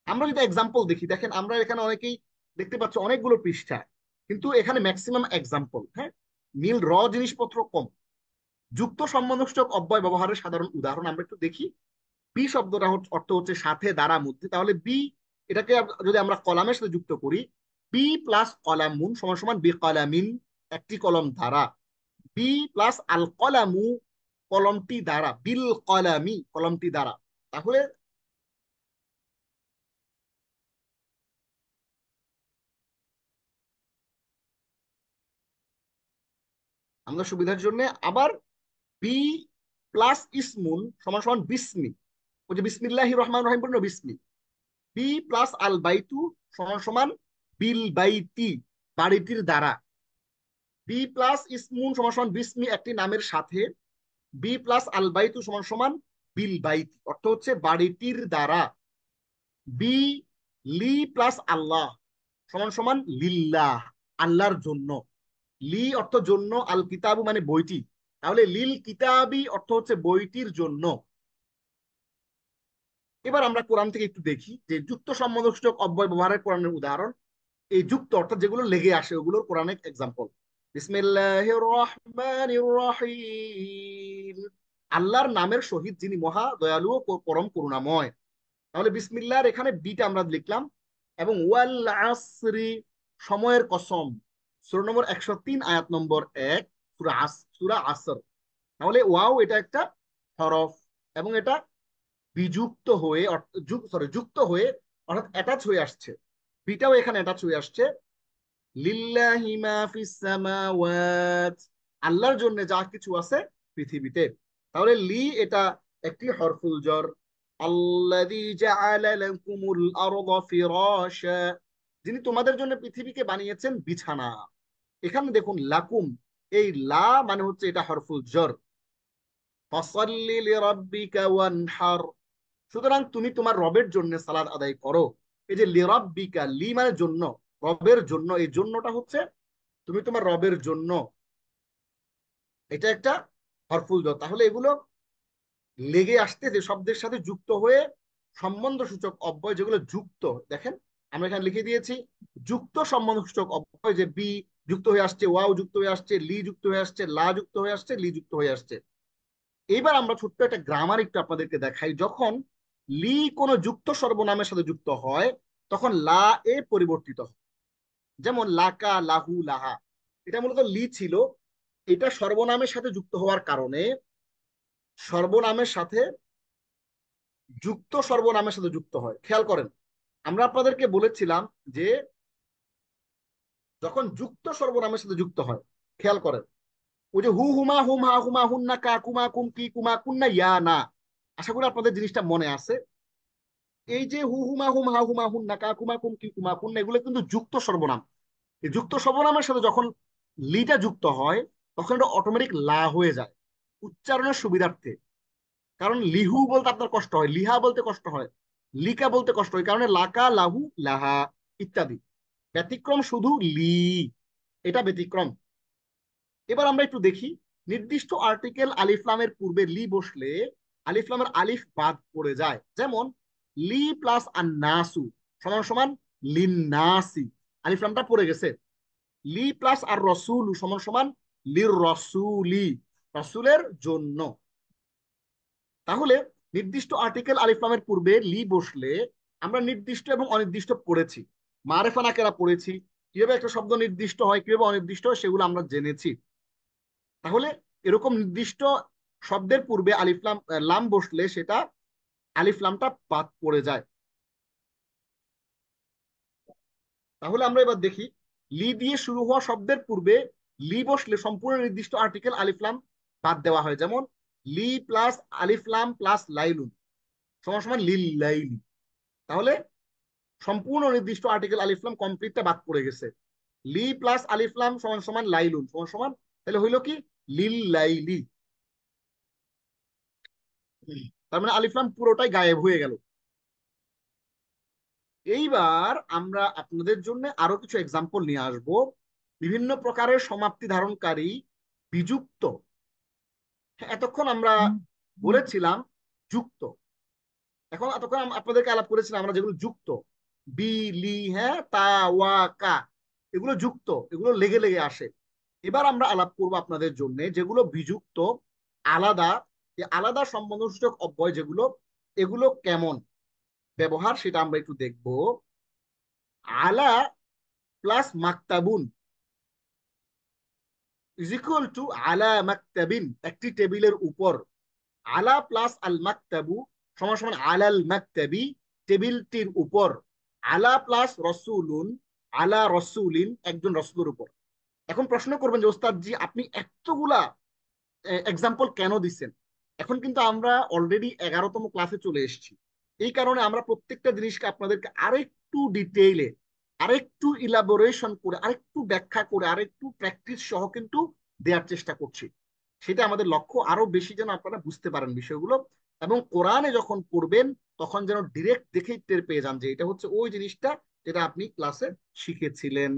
আমরা যদি এক্সাম্পল দেখি, দেখেন আমরা এখানে অনেকেই দেখতে পাচ্ছি অনেকগুলো পৃষ্ঠা, কিন্তু এখানে ম্যাক্সিমাম এক্সাম্পল, হ্যাঁ, মিল জিনিসপত্র কম। যুক্ত সম্বন্ধসূচক অব্যয় ব্যবহারের সাধারণ উদাহরণ আমরা একটু দেখি। বি শব্দটা অর্থ হচ্ছে সাথে, দ্বারা, মধ্যে। তাহলে বি এটাকে যদি আমরা কলামের সাথে যুক্ত করি, বি প্লাস কলামুন সমান সমান বি কলামিন, একটি কলম দ্বারা। বি প্লাস আল কলামু, কলমটি দ্বারা। বিল কলামি, কলমটি দ্বারা। তাহলে আমরা সুবিধার জন্য আবার বি প্লাস ইসমুন সমান সমান বিসমি, ওই যে বিসমিল্লাহ রহমান রহিম পড়ল বিসমি। বি প্লাস আল বাইতু সমান সমান বিল বাইতি, বাড়িটির দ্বারা। বি প্লাস ইসমুন সমান সমান বিসমি, একটি নামের সাথে। বি প্লাস আল বাইতু সমান সমান বিল বাইতি, অর্থ হচ্ছে বাড়িটির দ্বারা। বি লি প্লাস আল্লাহ সমান সমান লিল্লাহ, আল্লাহর জন্য। লি অর্থ জন্য, আল কিতাবু মানে বইটি, তাহলে লিল কিতাবি অর্থ হচ্ছে বইটির জন্য। এবার আমরা কোরআন থেকে একটু দেখি যে যুক্ত সম্বন্ধসূচক অব্যয় ব্যবহারের কোরআনের উদাহরণ। এই যুক্ত অর্থাৎ যেগুলো লেগে আসে ওগুলোর কোরআনিক এক্সাম্পল। বিসমিল্লাহির রহমানির রহিম, আল্লাহর নামের সহিত যিনি মহা দয়ালু ও পরম করুণাময়। তাহলে বিসমিল্লাহর এখানে বিটা আমরা লিখলাম। এবং ওয়াল আসরি, সময়ের কসম। সূরা নম্বর 103 আয়াত নম্বর 1, সূরা আসর। তাহলে ওয়াও এটা একটা হরফ, এবং এটা বিযুক্ত হয়ে যুক্ত হয়ে অর্থাৎ অ্যাটাচ হয়ে আসছে। বিটাও এখানে অ্যাটাচ হয়ে আসছে। লিল্লাহি মা ফিস সামাওয়াত, আল্লাহর জন্য যা কিছু আছে পৃথিবীতে। তাহলে লি এটা একটি হরফুল jar। আল্লাযী জাআলা লাকুমুল আরদা ফিরাশা, যিনি তোমাদের জন্য পৃথিবীকে বানিয়েছেন বিছানা। এখানে দেখুন লাকুম, এই লা মানে হচ্ছে এটা হরফুল jar। ফাসাল্লি লিরাব্বিকা ওয়ানহার, সুতরাং তুমি তোমার রবের জন্য সালাত আদায় করো। এই যে লিরাব্বিকা, লি মানে জন্য, রবের জন্য, এই জন্যটা হচ্ছে তুমি তোমার রবের জন্য, এটা একটা হরফুল jar। তাহলে এগুলো লেগে আসতে যে শব্দের সাথে যুক্ত হয়ে সম্বন্ধ সূচক অব্যয় যেগুলো যুক্ত, দেখেন আমরা এখানে লিখে দিয়েছি যুক্ত সম্বন্ধ সূচক অব্যয়, যে বি যুক্ত হয়ে আসছে, ওয়াও যুক্ত হয়ে আসছে, লি যুক্ত হয়ে আসছে, লা যুক্ত হয়ে আসছে, লি যুক্ত হয়ে আসছে। এইবার আমরা ছোট্ট একটা গ্রামার একটু আপনাদেরকে দেখাই। যখন লি কোনো যুক্ত সর্বনামের সাথে যুক্ত হয় তখন লা এ পরিবর্তিত হয়। যেমন লাকা, লাহু, লাহা, এটা মূলত লি ছিল। এটা সর্বনামের সাথে যুক্ত হওয়ার কারণে সর্বনামের সাথে যুক্ত সর্বনামের সাথে যুক্ত হয়। খেয়াল করেন, আমরা আপনাদেরকে বলেছিলাম যে যখন যুক্ত সর্বনামের সাথে যুক্ত হয়, খেয়াল করেন ওই যে হু হুমা হুম, হা হুমা হুন্না, কা কুমা কুম, কি কুমা কুন্না, ইয়া না। আশা করি আপনাদের জিনিসটা মনে আছে। এই যে হু হুমা হুম হা হুমা হুন না কা কুমা কুম কি কুমা কুন না, এগুলো কিন্তু যুক্ত সর্বনাম। এই যুক্ত সর্বনামের সাথে যখন লিটা যুক্ত হয় তখন এটা অটোমেটিক লা হয়ে যায় উচ্চারণের সুবিধার্থে। কারণ লিহু বলতে আপনার কষ্ট হয়, লিহা বলতে কষ্ট হয়, লিকা বলতে কষ্ট হয়, কারণে লাকা লাহু লাহা ইত্যাদি। ব্যতিক্রম শুধু লি, এটা ব্যতিক্রম। এবার আমরা একটু দেখি, নির্দিষ্ট আর্টিকেল আলিফলামের পূর্বে লি বসলে আলিফলামের আলিফ বাদ পড়ে যায়। যেমন লি প্লাস আন্নাসু সমান সমান লিন্নাসি, আলিফলামটা পড়ে গেছে। লি প্লাস আর রসুলু সমান সমান লির রসুলি, রসুলের জন্য। তাহলে নির্দিষ্ট আর্টিকেল আলিফলামের পূর্বে লি বসলে আমরা নির্দিষ্ট এবং অনির্দিষ্ট পড়েছি, মারেফা নাকেরা পড়েছি, কিভাবে একটা শব্দ নির্দিষ্ট হয় কিভাবে অনির্দিষ্ট হয় সেগুলো আমরা জেনেছি। তাহলে এরকম নির্দিষ্ট শব্দের পূর্বে আলিফলাম লাম বসলে সেটা আলিফলামটা বাদ পড়ে যায়। তাহলে আমরা এবার দেখি, লি দিয়ে শুরু হওয়া শব্দের পূর্বে লি বসলে সম্পূর্ণ নির্দিষ্ট আর্টিকেল আলিফলাম বাদ দেওয়া হয়। যেমন লি প্লাস আলিফলাম প্লাস লাইলুন সমান সমান লিল লাইলি। তাহলে সম্পূর্ণ নির্দিষ্ট আর্টিকেল আলিফলাম কমপ্লিটটা বাদ পড়ে গেছে। লি প্লাস আলিফলাম সমান সমান লাইলুন সমান সমান, তাহলে হইলো কি লিল লাইলি। তার মানে আলিফলাম পুরোটাই গায়েব হয়ে গেল। এইবার আমরা আপনাদের জন্য আরো কিছু এক্সাম্পল নিয়ে আসব বিভিন্ন প্রকারের সমাপ্তি ধারণকারী বিযুক্ত। হ্যাঁ, এতক্ষণ আমরা বলেছিলাম যুক্ত, এখন এতক্ষণ আপনাদেরকে আলাপ করেছিলাম আমরা যেগুলো যুক্ত, বি লি হ্যাঁ তা ওয়া কা, এগুলো যুক্ত, এগুলো লেগে লেগে আসে। এবার আমরা আলাপ করব আপনাদের জন্য যেগুলো বিযুক্ত, আলাদা, এই আলাদা সম্বন্ধসূচক অব্যয় যেগুলো, এগুলো কেমন ব্যবহার সেটা আমরা একটু দেখব। আলা প্লাস মাকতাবুন ইজ ইকুয়াল টু আলা মাকতাবিন, একটি টেবিলের উপর। আলা প্লাস আল মাকতাবু সমান সমান আলাল মাকতাবি, টেবিলটির উপর। আলা প্লাস রসুলুন আলা রসুলিন, একজন রসুলের উপর। এখন প্রশ্ন করবেন যে ওস্তাদ জি আপনি এতগুলা এক্সাম্পল কেন দিচ্ছেন? এখন কিন্তু আমরা অলরেডি 11তম ক্লাসে চলে এসেছি, এই কারণে আমরা প্রত্যেকটা জিনিসকে আপনাদেরকে আরেকটু ডিটেইলে, আরেকটু ইলাবোরেশন করে, আরেকটু ব্যাখ্যা করে, আরেকটু প্র্যাকটিস সহ কিন্তু দেওয়ার চেষ্টা করছি। সেটা আমাদের লক্ষ্য, আরো বেশি যেন আপনারা বুঝতে পারেন বিষয়গুলো, এবং কোরআনে যখন পড়বেন তখন যেন ডিরেক্ট দেখেই টের পেয়ে যান যে এটা হচ্ছে ওই জিনিসটা যেটা আপনি ক্লাসে শিখেছিলেন।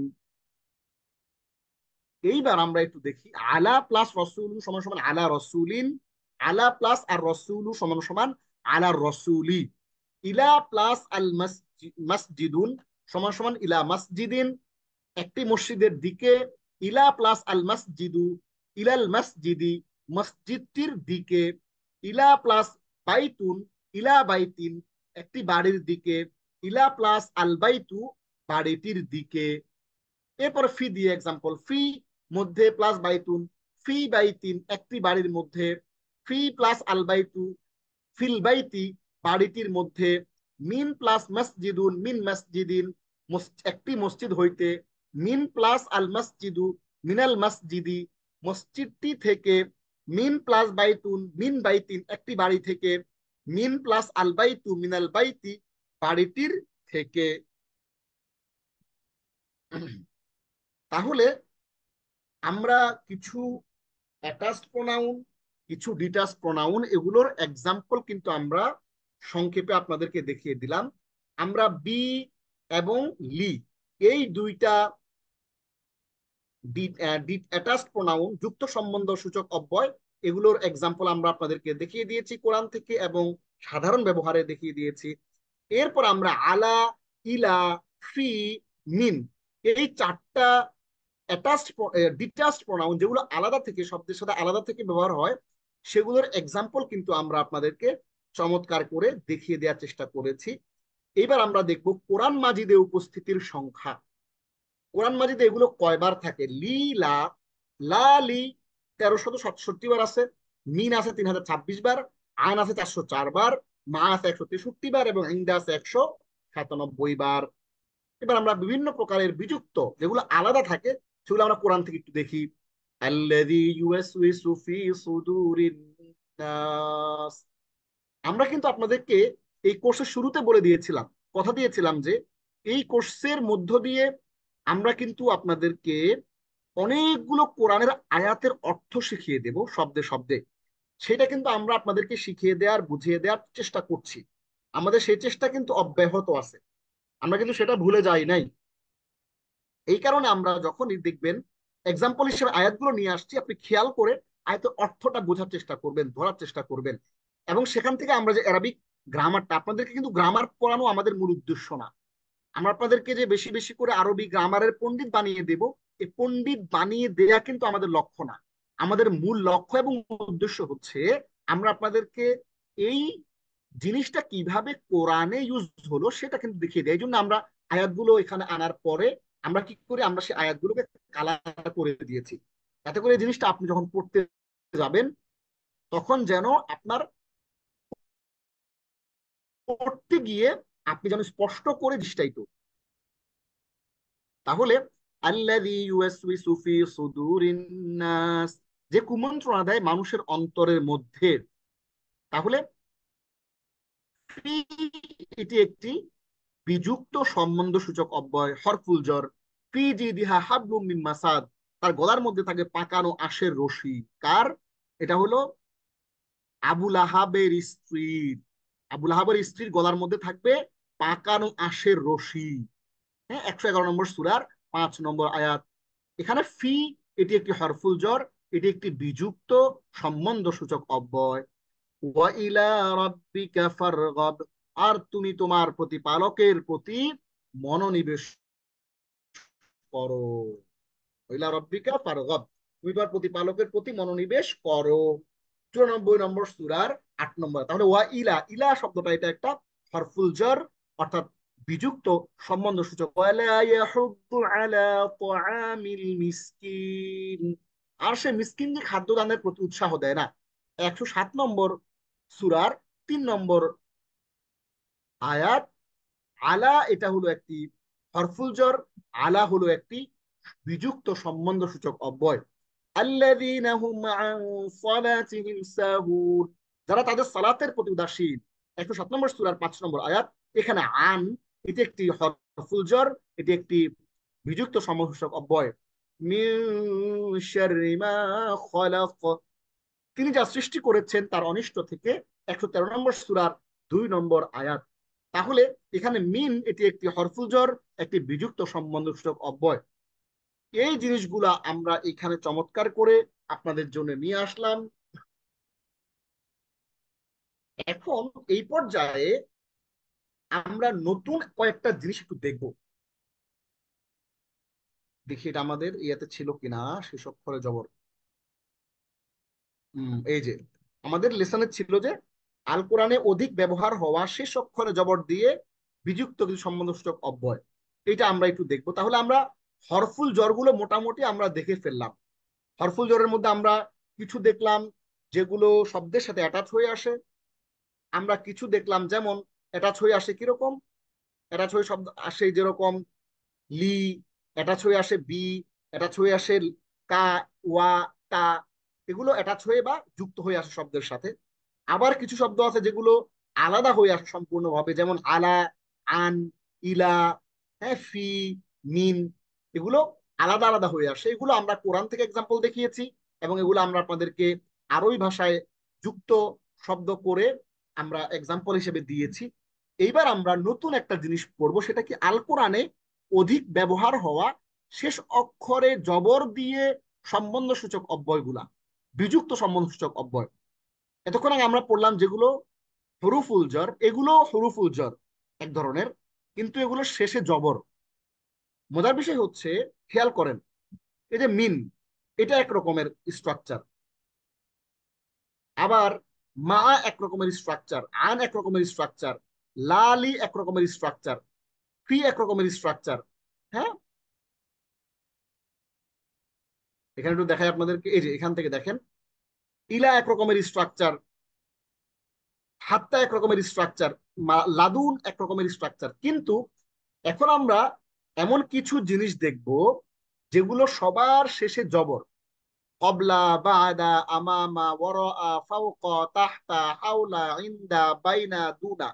এইবার আমরা একটু দেখি, আলা প্লাস রসুল সমান সমান আলা রসুলিন, আলা প্লাস আর রসুল সমান সমান আলা রসুলি, ইলা প্লাস আল মসজিদুন সমান সমান ইলা মসজিদিন, একটি মসজিদের দিকে। ইলা প্লাস আল মসজিদু ইলাল মসজিদি, মসজিদটির দিকে। ইলা প্লাস বাইতুন ইলা বাইতিন, একটি বাড়ির দিকে। ইলা প্লাস আল বাইতু, বাড়িটির দিকে। এরপর ফি দিয়ে এক্সাম্পল, ফি মধ্যে প্লাস বাইতুন, ফি বাইতিন, একটি বাড়ির মধ্যে। ফি প্লাস আল বাইতু ফিল বাইতি, বাড়িটির মধ্যে। মিন প্লাস মসজিদুন মিন মসজিদিন, একটি মসজিদ হইতে। মিন প্লাস আল মসজিদু মিনাল মসজিদি, মসজিদটি থেকে। মিন প্লাস বাইতুন মিন বাইতিন, একটি বাড়ি থেকে। মিন প্লাস আল বাইতু মিনাল বাইতি, বাড়িটির থেকে। তাহলে আমরা কিছু অ্যাটাচড প্রোনাউন, কিছু ডিটাচ প্রোনাউন, এগুলোর এক্সাম্পল কিন্তু আমরা সংক্ষেপে আপনাদেরকে দেখিয়ে দিলাম। আমরা বি এবং লি, এই দুইটা অ্যাটাচড প্রোনাউন, যুক্ত সম্বন্ধ সূচক অব্যয়, এগুলোর এক্সাম্পল আমরা আপনাদেরকে দেখিয়ে দিয়েছি কোরআন থেকে এবং সাধারণ ব্যবহারে দেখিয়ে দিয়েছি। এরপর আমরা আলা, ইলা, ফি, মিন, এই চারটা অ্যাটাচড ডিটাচড প্রোনাউন যেগুলো আলাদা থেকে, শব্দের সাথে আলাদা থেকে ব্যবহার হয়, সেগুলোর এক্সাম্পল কিন্তু আমরা আপনাদেরকে চমৎকার করে দেখিয়ে দেওয়ার চেষ্টা করেছি। এবার আমরা দেখব কোরআন মাজিদে উপস্থিতির সংখ্যা। কোরআন মাজিদে এগুলো কয়বার থাকে? লি লা, লা লি 1367 বার আছে, মিন আছে 3026 বার, আন আছে 404 বার, মা আছে 163 বার এবং ইন্দা আছে 197 বার। এবার আমরা বিভিন্ন প্রকারের বিযুক্ত যেগুলো আলাদা থাকে সেগুলো আমরা কোরআন থেকে একটু দেখি। আল্লাযী ইউওয়াসউইসু ফি সুদুরিন নাস, আমরা কিন্তু আপনাদেরকে এই কোর্সের শুরুতে বলে দিয়েছিলাম, কথা দিয়েছিলাম যে এই কোর্সের মধ্য দিয়ে আমরা কিন্তু আপনাদেরকে অনেকগুলো কোরআনের আয়াতের অর্থ শিখিয়ে দেব শব্দে শব্দে। সেটা কিন্তু আমরা আপনাদেরকে শিখিয়ে দেওয়ার বুঝিয়ে দেওয়ার চেষ্টা করছি। আমাদের সেই চেষ্টা কিন্তু অব্যাহত আছে, আমরা কিন্তু সেটা ভুলে যাই নাই। এই কারণে আমরা যখনই দেখবেন এক্সাম্পল হিসেবে আয়াতগুলো নিয়ে আসছি, আপনি খেয়াল করে আয়াতের অর্থটা বোঝার চেষ্টা করবেন, ধরার চেষ্টা করবেন। এবং সেখান থেকে আমরা যে অ্যারাবিক গ্রামারটা, আপনাদেরকে কিন্তু গ্রামার পড়ানো আমাদের মূল উদ্দেশ্য না। আমরা আপনাদেরকে যে বেশি বেশি করে আরবি গ্রামারের পণ্ডিত বানিয়ে দেব, এই পণ্ডিত বানিয়ে দেয়া কিন্তু আমাদের লক্ষ্য না। আমাদের মূল লক্ষ্য এবং উদ্দেশ্য হচ্ছে আমরা আপনাদেরকে এই জিনিসটা কিভাবে কোরআনে ইউজ হলো সেটা কিন্তু দেখিয়ে দেয়। এই জন্য আমরা আয়াতগুলো এখানে আনার পরে আমরা কি করি, আমরা সেই আয়াতগুলোকে কালার করে দিয়েছি, যাতে করে এই জিনিসটা আপনি যখন পড়তে যাবেন তখন যেন আপনার পড়তে গিয়ে আপনি যেন স্পষ্ট করে জিনিসটাই তো। তাহলে আল্লাযী ইউওয়াসউইসু ফি সুদুরিন নাস, যে কুমন্ত্রণা দেয় মানুষের অন্তরের মধ্যে। তাহলে ফি এটি একটি বিযুক্ত সম্বন্ধ সূচক অব্যয়, হরফুল জর। ফি জিদিহা হাবলুম মিন মাসাদ, তার গলার মধ্যে থাকে পাকানো আঁশের রশি। কার? এটা হলো আবুল আহাবের স্ত্রীর। আবুল আহাবের স্ত্রীর গলার মধ্যে থাকবে পাকানো আঁশের রশি। হ্যাঁ, 111 নম্বর সূরার 5 নম্বর আয়াত। এখানে ফি এটি একটি হরফুল জর, এটি একটি বিযুক্ত সম্বন্ধ সূচক অব্যয়। ওয়া ইলা রাব্বিকা ফারগাব, আর তুমি তোমার প্রতিপালকের প্রতি মনোনিবেশ করো। ইলা রব্বিকা ফারগাব, তুমি তোমার প্রতিপালকের প্রতি মনোনিবেশ করো। 94 নম্বর সূরার 8 নম্বর। তাহলে ওয়া ইলা, ইলা শব্দটা এটা একটা হরফুল জার, অর্থাৎ বিযুক্ত সম্বন্ধ সূচক। ওয়ালা ইয়াহুদ্দু আলা তাআমিল মিসকিন, আর সে মিসকিনকে খাদ্য দানের প্রতি উৎসাহ দেয় না। 107 নম্বর সূরার 3 নম্বর আয়াত। আলা এটা হলো একটি হরফুল জর, আলা হলো একটি বিযুক্ত সম্বন্ধ সূচক অব্যয়। আল্লাযীনা হুম আন সালাতিহিম সাহুন, যারা তাদের সালাতের প্রতি উদাসীন। 107 নম্বর সূরার 5 নম্বর আয়াত। এখানে আন এটি একটি হরফুল জর, এটি একটি বিযুক্ত সম্বন্ধ সূচক অব্যয়। মিন শাররি মা খালাক, তিনি যা সৃষ্টি করেছেন তার অনিষ্ট থেকে। 113 নম্বর সূরার 2 নম্বর আয়াত। তাহলে এখানে মিন এটি একটি হরফুল জর, একটি বিযুক্ত সম্বন্ধসূচক অব্যয়। এই জিনিসগুলা আমরা এখানে চমৎকার করে আপনাদের জন্য নিয়ে আসলাম। এখন এই পর্যায়ে আমরা নতুন কয়েকটা জিনিস একটু দেখব। দেখি এটা আমাদের ইয়াতে ছিল কিনা, শেষ অক্ষরে জবর। এই যে আমাদের লেসনে ছিল যে আল কোরআনে অধিক ব্যবহার হওয়া শেষ অক্ষরে জবর দিয়ে বিযুক্ত কিছু সম্বন্ধসূচক অব্যয়, এটা আমরা একটু দেখবো। তাহলে আমরা হরফুল জরগুলো মোটামুটি আমরা দেখে ফেললাম। হরফুল জরের মধ্যে আমরা কিছু দেখলাম যেগুলো শব্দের সাথে অ্যাটাচ হয়ে আসে। আমরা কিছু দেখলাম যেমন অ্যাটাচ হয়ে আসে কিরকম, অ্যাটাচ হয়ে শব্দ আসে যেরকম লি, অ্যাটাচ হয়ে আসে বি, অ্যাটাচ হয়ে আসে কা, ওয়া, তা, এগুলো অ্যাটাচ হয়ে বা যুক্ত হয়ে আসে শব্দের সাথে। আবার কিছু শব্দ আছে যেগুলো আলাদা হয়ে আসে সম্পূর্ণভাবে, যেমন আলা, আন, ইলা, হ্যাঁ, ফি, মিন, এগুলো আলাদা আলাদা হয়ে আসে। এগুলো আমরা কোরআন থেকে এক্সাম্পল দেখিয়েছি এবং এগুলো আমরা আপনাদেরকে আরবি ভাষায় যুক্ত শব্দ করে আমরা এক্সাম্পল হিসেবে দিয়েছি। এইবার আমরা নতুন একটা জিনিস পড়বো, সেটা কি আল কোরআনে অধিক ব্যবহার হওয়া শেষ অক্ষরে জবর দিয়ে সম্বন্ধ সূচক অব্যয়গুলা, বিযুক্ত সম্বন্ধ সূচক অব্যয়। এতক্ষণ আগে আমরা পড়লাম যেগুলো হরুফুল জর, এগুলো হরুফুল জর এক ধরনের, কিন্তু এগুলো শেষে জবর। মজার বিষয় হচ্ছে, খেয়াল করেন, এই যে মিন, এটা এক রকমের স্ট্রাকচার। আবার মা এক রকমের স্ট্রাকচার, আন এক রকমের স্ট্রাকচার, লালি এক রকমের স্ট্রাকচার, ফি এক রকমের স্ট্রাকচার। হ্যাঁ, এখানে একটু দেখাই আপনাদেরকে, এই যে এখান থেকে দেখেন, ইলা এক রকমের স্ট্রাকচার, হাত্তা এক রকমের স্ট্রাকচার, লাদুন এক রকমের স্ট্রাকচার। কিন্তু এখন আমরা এমন কিছু জিনিস দেখব যেগুলো সবার শেষে জবর। কবলা, বাদা, আমামা, ওয়ারা, ফাওকা, তাহতা, হাওলা, ইনদা, বাইনা, দুনা,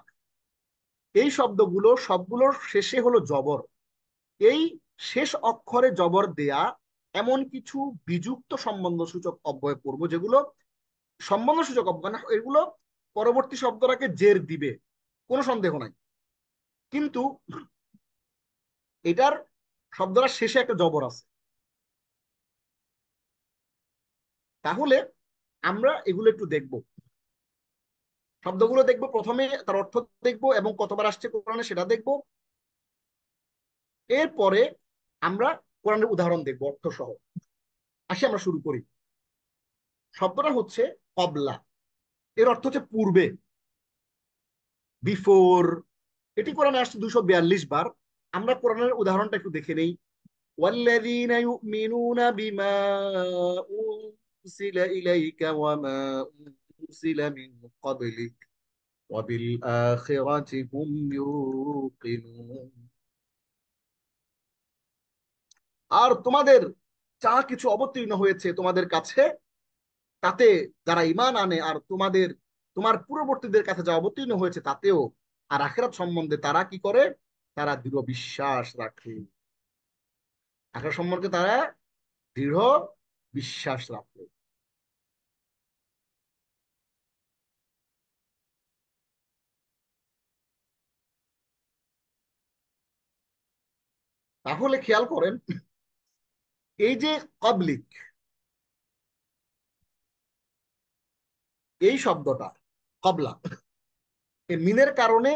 এই শব্দগুলো সবগুলোর শেষে হলো জবর। এই শেষ অক্ষরে জবর দেয়া এমন কিছু বিযুক্ত সম্বন্ধসূচক অব্যয় পড়বো, যেগুলো সম্বন্ধসূচক অব্যয় না, এগুলো পরবর্তী শব্দটাকে জের দিবে, কোনো সন্দেহ নাই। কিন্তু এটার শব্দটার শেষে একটা জবর আছে। তাহলে আমরা এগুলো একটু দেখব, শব্দগুলো দেখব, প্রথমে তার অর্থ দেখব এবং কতবার আসছে কোরআনে সেটা দেখব। এরপরে আমরা কোরআনের উদাহরণ দেখব অর্থ সহ। আসি আমরা শুরু করি। শব্দটা হচ্ছে কবলা। এর অর্থ হচ্ছে পূর্বে, বিফোর। এটি কোরআনে আসছে 242 বার। আমরা কোরআনের উদাহরণটা একটু দেখে নেই। والذين يؤمنون بما أنزل إليك وما أنزل من قبلك وبالآخرة هم يوقنون। আর তোমাদের যা কিছু অবতীর্ণ হয়েছে তোমাদের কাছে, তাতে যারা ঈমান আনে, আর তোমার পূর্ববর্তীদের কাছে যা অবতীর্ণ হয়েছে তাতেও, আর আখিরাত সম্বন্ধে তারা কি করে, তারা দৃঢ় বিশ্বাস রাখে। আখিরাত সম্পর্কে তারা দৃঢ় বিশ্বাস রাখে। তাহলে খেয়াল করেন, এই যে কবলিক, এই শব্দটা কবলা, এই মিনের কারণে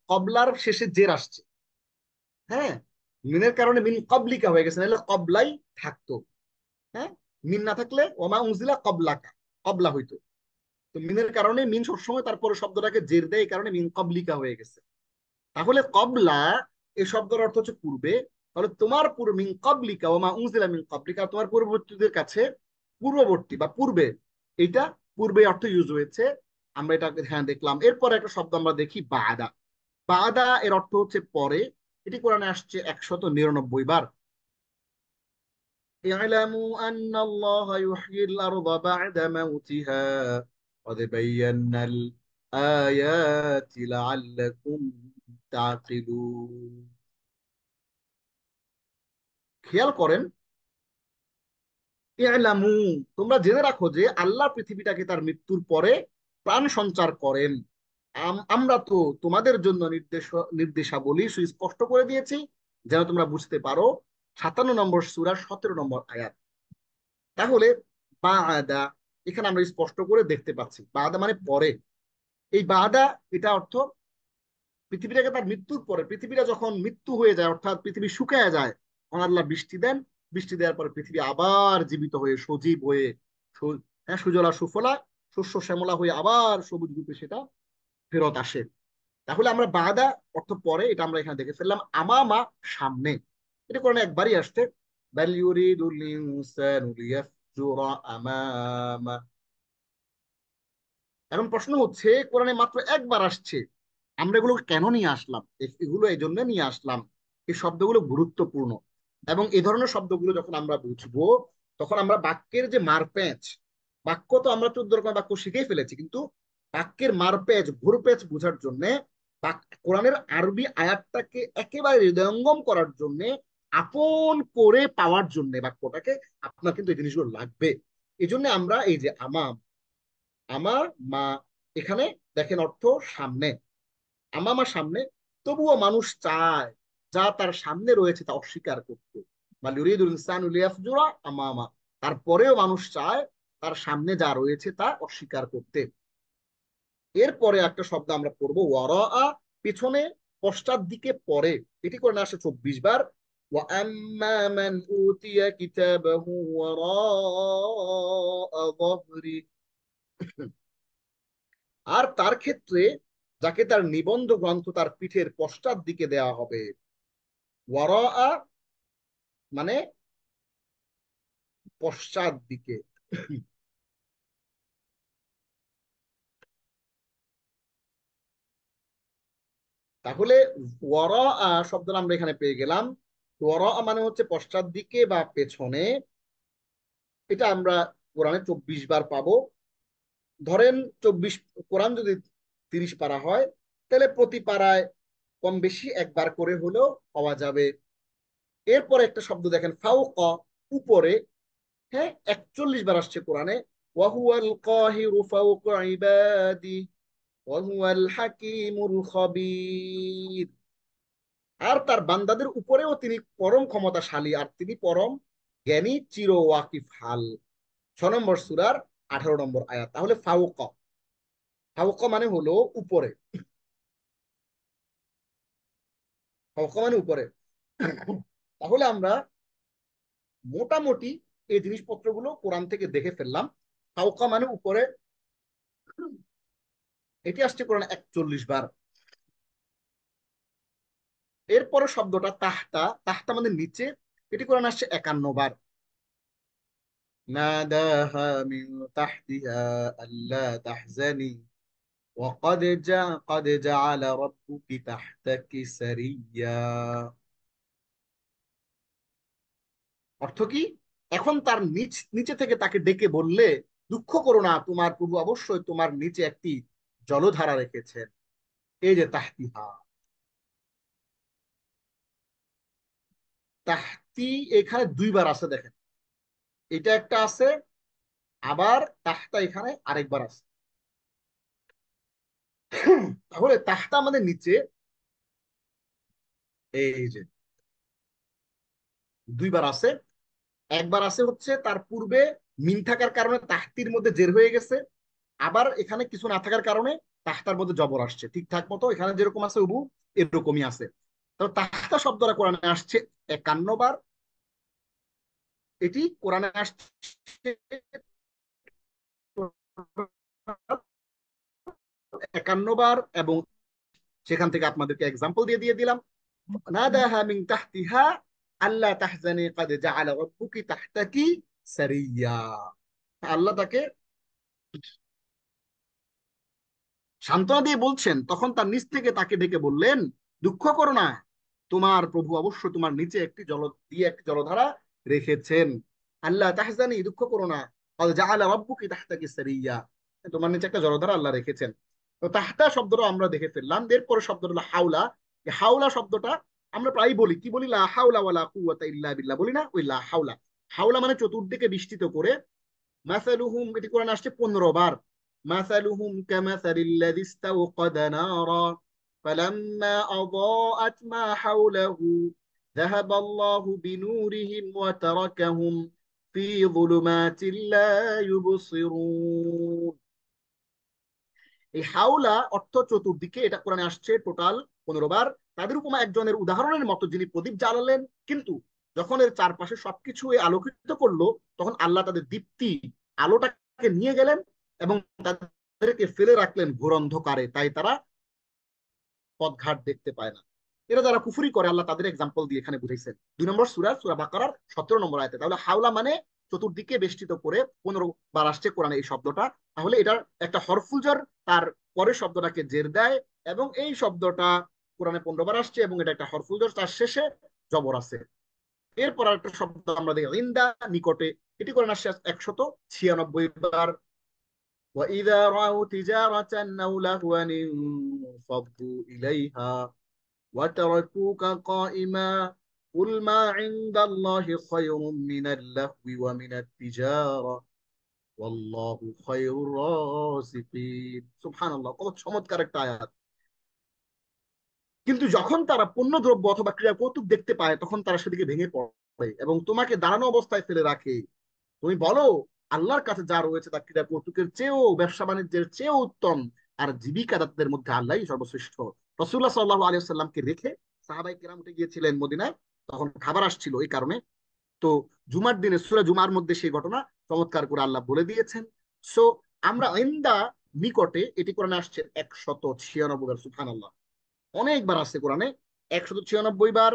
কবলার শেষে জের আসছে। হ্যাঁ, মিনের কারণে মিন কবলিকা হয়ে গেছে, নাহলে কবলাই থাকতো। হ্যাঁ, মিন না থাকলে ওমা উনজিলা কবলাকা, কবলা হইতো। তো মিনের কারণে মিন সবসময় তারপরে শব্দটাকে জের দেয়, এই কারণে মিন কবলিকা হয়ে গেছে। তাহলে কবলা এই শব্দের অর্থ হচ্ছে পূর্বে। তাহলে তোমার পূর্ব মিন কবলিকা ওমা উনজিলা মিন কবলিকা, তোমার পূর্ববর্তীদের কাছে, পূর্ববর্তী বা পূর্বে, এটা পূর্বে অর্থ ইউজ হয়েছে। আমরা এটা হ্যাঁ দেখলাম। এরপরে একটা শব্দ আমরা দেখি বাদা। বাদা এর অর্থ হচ্ছে পরে। এটি কোরআনে আসছে 199 বার। اعلموا أن الله يحيي الأرض بعد موتها قد بينا الآيات لعلكم تعقلون। খেয়াল করেন, ইলামু, তোমরা জেনে রাখো যে আল্লাহ পৃথিবীটাকে তার মৃত্যুর পরে প্রাণ সঞ্চার করেন। আমরা তো তোমাদের জন্য নির্দেশাবলী সুস্পষ্ট করে দিয়েছি, যেন তোমরা বুঝতে পারো। 57 নম্বর সূরা 17 নম্বর আয়াত। তাহলে বাদা, এখানে আমরা স্পষ্ট করে দেখতে পাচ্ছি বাদা মানে পরে। এই বাদা, এটা অর্থ পৃথিবীটাকে তার মৃত্যুর পরে, পৃথিবীটা যখন মৃত্যু হয়ে যায়, অর্থাৎ পৃথিবী শুকায় যায়, তখন আল্লাহ বৃষ্টি দেন। বৃষ্টি দেওয়ার পরে পৃথিবী আবার জীবিত হয়ে, সজীব হয়ে, হ্যাঁ, সুজলা সুফলা, শস্য শ্যামলা হয়ে আবার সবুজ রূপে সেটা ফেরত আসে। তাহলে আমরা বাদা অর্থ পরে, এটা আমরা এখানে দেখে ফেললাম। আমামা, সামনে। এটা কোরআনে একবারই আসছে, বাল ইউরিদুল ইনসানু লিয়াফজুরা আমামা। এখন প্রশ্ন হচ্ছে, কোরআনে মাত্র একবার আসছে, আমরা এগুলো কেন নিয়ে আসলাম? এগুলো এই জন্য নিয়ে আসলাম, এই শব্দগুলো গুরুত্বপূর্ণ। এবং এই ধরনের শব্দগুলো যখন আমরা বুঝবো, তখন আমরা বাক্যের যে মারপ্যাঁচ, বাক্য তো আমরা 14 রকমের বাক্য শিখেই ফেলেছি, কিন্তু বাক্যের মারপ্যাঁচ, ঘুরপ্যাঁচ বোঝার জন্য, কোরআনের আরবি আয়াতটাকে একেবারে হৃদয়ঙ্গম করার জন্য, আপন করে পাওয়ার জন্য বাক্যটাকে, আপনার কিন্তু এই জিনিসগুলো লাগবে। এই জন্য আমরা এই যে আমার মা, এখানে দেখেন অর্থ সামনে, আমামা সামনে। তবুও মানুষ চায় যা তার সামনে রয়েছে তা অস্বীকার করতে। বা ইউরিদুল ইনসানু লিয়াফজুরা আমামা, তারপরেও মানুষ চায় তার সামনে যা রয়েছে তা অস্বীকার করতে। এরপরে একটা শব্দ আমরা পড়বো ওয়ারাআ, পিছনে, পশ্চাৎ দিকে, পরে। এটি করে না আসে 24 বার। وأما من أوتي كتابه وراء ظهره। আর তার ক্ষেত্রে যাকে তার নিবন্ধ গ্রন্থ তার পিঠের পশ্চাৎ দিকে দেওয়া হবে। ওয়ারাআ মানে পশ্চাৎ দিকে। তাহলে ওয়ারাআ শব্দটা আমরা এখানে পেয়ে গেলাম। ওয়ারাআ মানে হচ্ছে পশ্চাৎ দিকে বা পেছনে। এটা আমরা কোরআনে 24 বার পাবো। ধরেন 24, কোরআন যদি 30 পারা হয়, তাহলে প্রতি পারায় কম বেশি একবার করে হলেও পাওয়া যাবে। এরপরে একটা শব্দ দেখেন, ফাওকা, উপরে। হ্যাঁ, 41 বার আসছে কোরআনে। ওয়াহুয়াল কাহিরু ফাওকা ইবাদি ওয়াহুয়াল হাকিমুল খাবীর। আর তার বান্দাদের উপরেও তিনি পরম ক্ষমতাশালী, আর তিনি পরম জ্ঞানী, চির ওয়াকিফ হাল। 6 নম্বর সূরার 18 নম্বর আয়াত। তাহলে ফাওকা, ফাওকা মানে হলো উপরে, ফাওকা মানে উপরে। তাহলে আমরা মোটামুটি এই জিনিসপত্রগুলো কোরআন থেকে দেখে ফেললাম। ফাওকা মানে উপরে, এটি আসছে কোরআন 41 বার। এরপরে শব্দটা তাহতা, তাহতা মানে নিচে, এটি কোরআন আসছে 51 বার। নাদাহা মিন তাহতিহা আল্লা তাহজানি وقد قد جعل ربك تحتك سريا। অর্থ কি? এখন তার নিচে থেকে তাকে ডেকে বললে, দুঃখ করো না, তোমার প্রভু অবশ্যই তোমার নিচে একটি জলধারা রেখেছেন। এই যে তাহতিহা, তাহতি এখানে 2 বার আছে দেখেন, এটা একটা আছে, আবার তাহতা এখানে আরেকবার আছে। তাহলে তাহতা আমাদের নিচে, এই যে 2 বার আছে। একবার আছে হচ্ছে তার পূর্বে মিন থাকার কারণে তাহতির মধ্যে জের হয়ে গেছে, আবার এখানে কিছু না থাকার কারণে তাহতার মধ্যে জবর আসছে, ঠিকঠাক মতো এখানে যেরকম আছে উবু এরকমই আছে। তো তাহতা শব্দটা কোরআনে আসছে 51 বার। এটি কোরআনে আসছে 51 বার, এবং সেখান থেকে আপনাদেরকে এক্সাম্পল দিয়ে দিয়ে দিলাম। নাদাহা মিন তাহতিহা আল্লাহ তাহজানি কাদ জাআলা রাব্বুকি তাহতাকি সারিয়া। আল্লাহ তাকে সান্ত্বনা দিয়ে বলছেন, তখন তার নিচ থেকে তাকে ডেকে বললেন, দুঃখ করো না, তোমার প্রভু অবশ্য তোমার নিচে একটি জলধারা রেখেছেন। আল্লাহ তাহজানি, দুঃখ করো না, ক্বাদ জাআলা রাব্বুকি তাহতাকি সারিয়া, তোমার নিচে একটা জলধারা আল্লাহ রেখেছেন। তো তাহতা শব্দটা আমরা দেখে ফেললাম। এরপরে শব্দটা হলো হাওলা। এই হাওলা শব্দটা আমরা প্রায় বলি, কি বলি, লা হাওলা ওয়ালা কুওয়াতা ইল্লা বিল্লাহ বলি না, ওই লা হাওলা। হাওলা মানে চতুর্দিকে বিস্তৃত করে। মাসালুহুম, এটি কোরআন আসছে 15 বার। মাসালুহুম কামাসালিল্লাযী ইসতাওকাদা নারা ফালাম্মা আযাআত মা হাওলাহু ذهب الله بنورهم وتركهم في ظلمات لا يبصرون। এই হাওলা অর্থ চতুর্দিকে, এটা কোরআনে আসছে টোটাল 15 বার। তাদের উপমা একজনের উদাহরণের মতো, যিনি প্রদীপ জ্বালালেন, কিন্তু যখন এর চারপাশে সবকিছু আলোকিত করলো, তখন আল্লাহ তাদের দীপ্তি, আলোটাকে নিয়ে গেলেন এবং তাদেরকে ফেলে রাখলেন ঘোর অন্ধকারে, তাই তারা পথঘাট দেখতে পায় না। এরা যারা কুফরি করে, আল্লাহ তাদের এক্সাম্পল দিয়ে এখানে বুঝাইছেন 2 নম্বর সূরা, সূরা বাকারার 17 নম্বর আয়াতে। তাহলে হাওলা মানে চতুর্দিকে বেষ্টিত করে, 15 বার আসছে কোরআনে এই শব্দটা। তাহলে এটার একটা হরফুল জ্বর তার পরের শব্দটাকে জের দেয়, এবং এই শব্দটা কোরআনে 15 বার আসছে, এবং এটা একটা হরফুল জ্বর, তার শেষে জবর আছে। এরপর একটা শব্দ আমরা দেখি ইন্দা, নিকটে। এটি কোরআন আসছে 196 বার। وإذا رأوا تجارة أو لهوا انفضوا إليها وتركوك قائما قل ما عند الله خير من اللهو ومن التجارة والله خير الرازقين। সুবহান আল্লাহ, কত চমৎকার একটা আয়াত। কিন্তু যখন তারা পণ্যদ্রব্য অথবা ক্রীড়া কৌতুক দেখতে পায়, তখন তারা সেদিকে ভেঙে পড়ে এবং তোমাকে দাঁড়ানো অবস্থায় ফেলে রাখে। তুমি বলো, আল্লাহর কাছে যা রয়েছে তা ক্রীড়া কৌতুকের চেয়েও, ব্যবসা বাণিজ্যের চেয়েও উত্তম, আর জীবিকাদাতাদের মধ্যে আল্লাহই সর্বশ্রেষ্ঠ। রাসূলুল্লাহ সাল্লাল্লাহু আলাইহি ওয়াসাল্লামকে রেখে সাহাবায়ে কেরাম উঠে গিয়েছিলেন মদিনায়, তখন খাবার আসছিল এই কারণে। তো জুমার দিনে সূরা জুমার মধ্যে সেই ঘটনা চমৎকার করে আল্লাহ বলে দিয়েছেন। সো আমরা ইন্দা, নিকটে, এটি কোরআনে আসছে 196 বার। সুবহানাল্লাহ, অনেকবার আসছে কোরআনে, 196 বার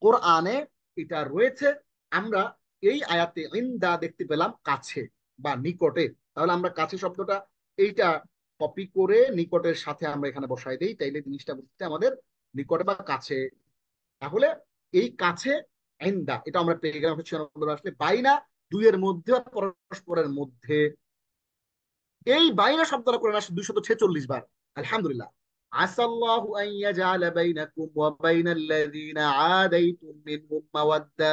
কোরআনে এটা রয়েছে। আমরা এই আয়াতে ইন্দা দেখতে পেলাম কাছে বা নিকটে। তাহলে আমরা কাছে শব্দটা এইটা কপি করে নিকটের সাথে আমরা এখানে বসাই দেই, তাইলে জিনিসটা বুঝতে আমাদের নিকটে বা কাছে। তাহলে এই কাছে ইন্দা, এটা আমরা পেয়ে গেলাম হচ্ছে আসলে বাইনা, দুইয়ের মধ্যে বা পরস্পরের মধ্যে। এই বাইনা শব্দটা করে আসে 246 বার। আলহামদুলিল্লাহ, আসাল্লাহু আন ইয়াজআলা বাইনাকুম ওয়া বাইনাল্লাযীনা আদাইতুম মিনহুম মাওয়াদ্দা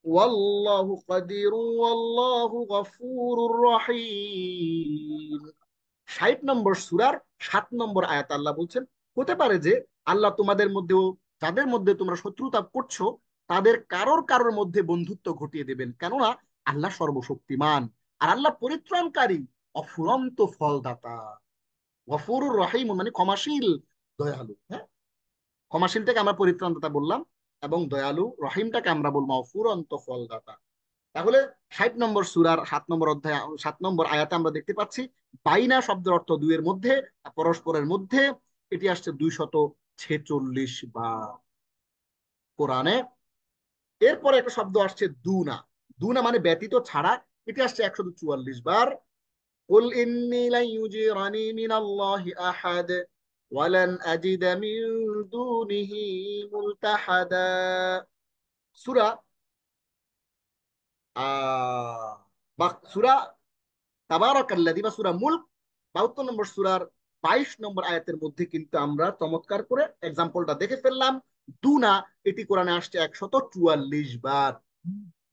ওয়াল্লাহু কাদিরুন ওয়াল্লাহু গফুরুর রহিম। 60 নম্বর সূরার 7 নম্বর আয়াত আল্লাহ বলছেন, হতে পারে যে আল্লাহ তোমাদের মধ্যেও, যাদের মধ্যে তোমরা শত্রুতা করছো, তাদের কারোর কারোর মধ্যে বন্ধুত্ব ঘটিয়ে দেবেন, কেননা আল্লাহ সর্বশক্তিমান, আর আল্লাহ পরিত্রাণকারী, অফুরন্ত ফলদাতা। গফুরুর রহিম মানে ক্ষমাশীল, দয়ালু। হ্যাঁ, ক্ষমাশীলটাকে আমরা পরিত্রাণদাতা বললাম, এবং দয়ালু রহিমটাকে আমরা বলবো অফুরন্ত ফলদাতা। তাহলে 60 নম্বর সূরার 7 নম্বর অধ্যায় 7 নম্বর আয়াতে আমরা দেখতে পাচ্ছি বাইনা শব্দের অর্থ দুইয়ের মধ্যে, পরস্পরের মধ্যে। এটি আসছে 246 বার কোরআনে। এরপরে একটা শব্দ আসছে দুনা। দুনা মানে ব্যতীত, ছাড়া। এটি আসছে 144 বার। قل إني لن يجيرني من الله أحد ولن أجد من دونه ملتحدا। সূরা সূরা তাবারাকাল্লাযী বা সূরা মুলক 72 নম্বর সূরার 22 নম্বর আয়াতের মধ্যে কিন্তু আমরা চমৎকার করে এক্সাম্পলটা দেখে ফেললাম। দুনা, এটি কোরআনে আসছে 144 বার।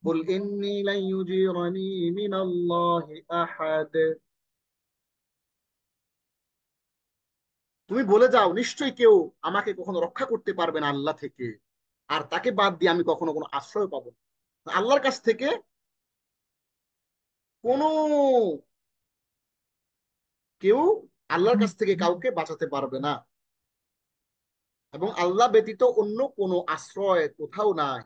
বল ইন্নী লান ইউজিরানি মিনাল্লাহি আহাদ। তুমি বলে যাও, নিশ্চয়ই কেউ আমাকে কখনো রক্ষা করতে পারবে না আল্লাহ থেকে, আর তাকে বাদ দিয়ে আমি কখনো কোনো আশ্রয় পাবো না। আল্লাহর কাছ থেকে কোনো কেউ আল্লাহর কাছ থেকে কাউকে বাঁচাতে পারবে না, এবং আল্লাহ ব্যতীত অন্য কোনো আশ্রয় কোথাও নাই।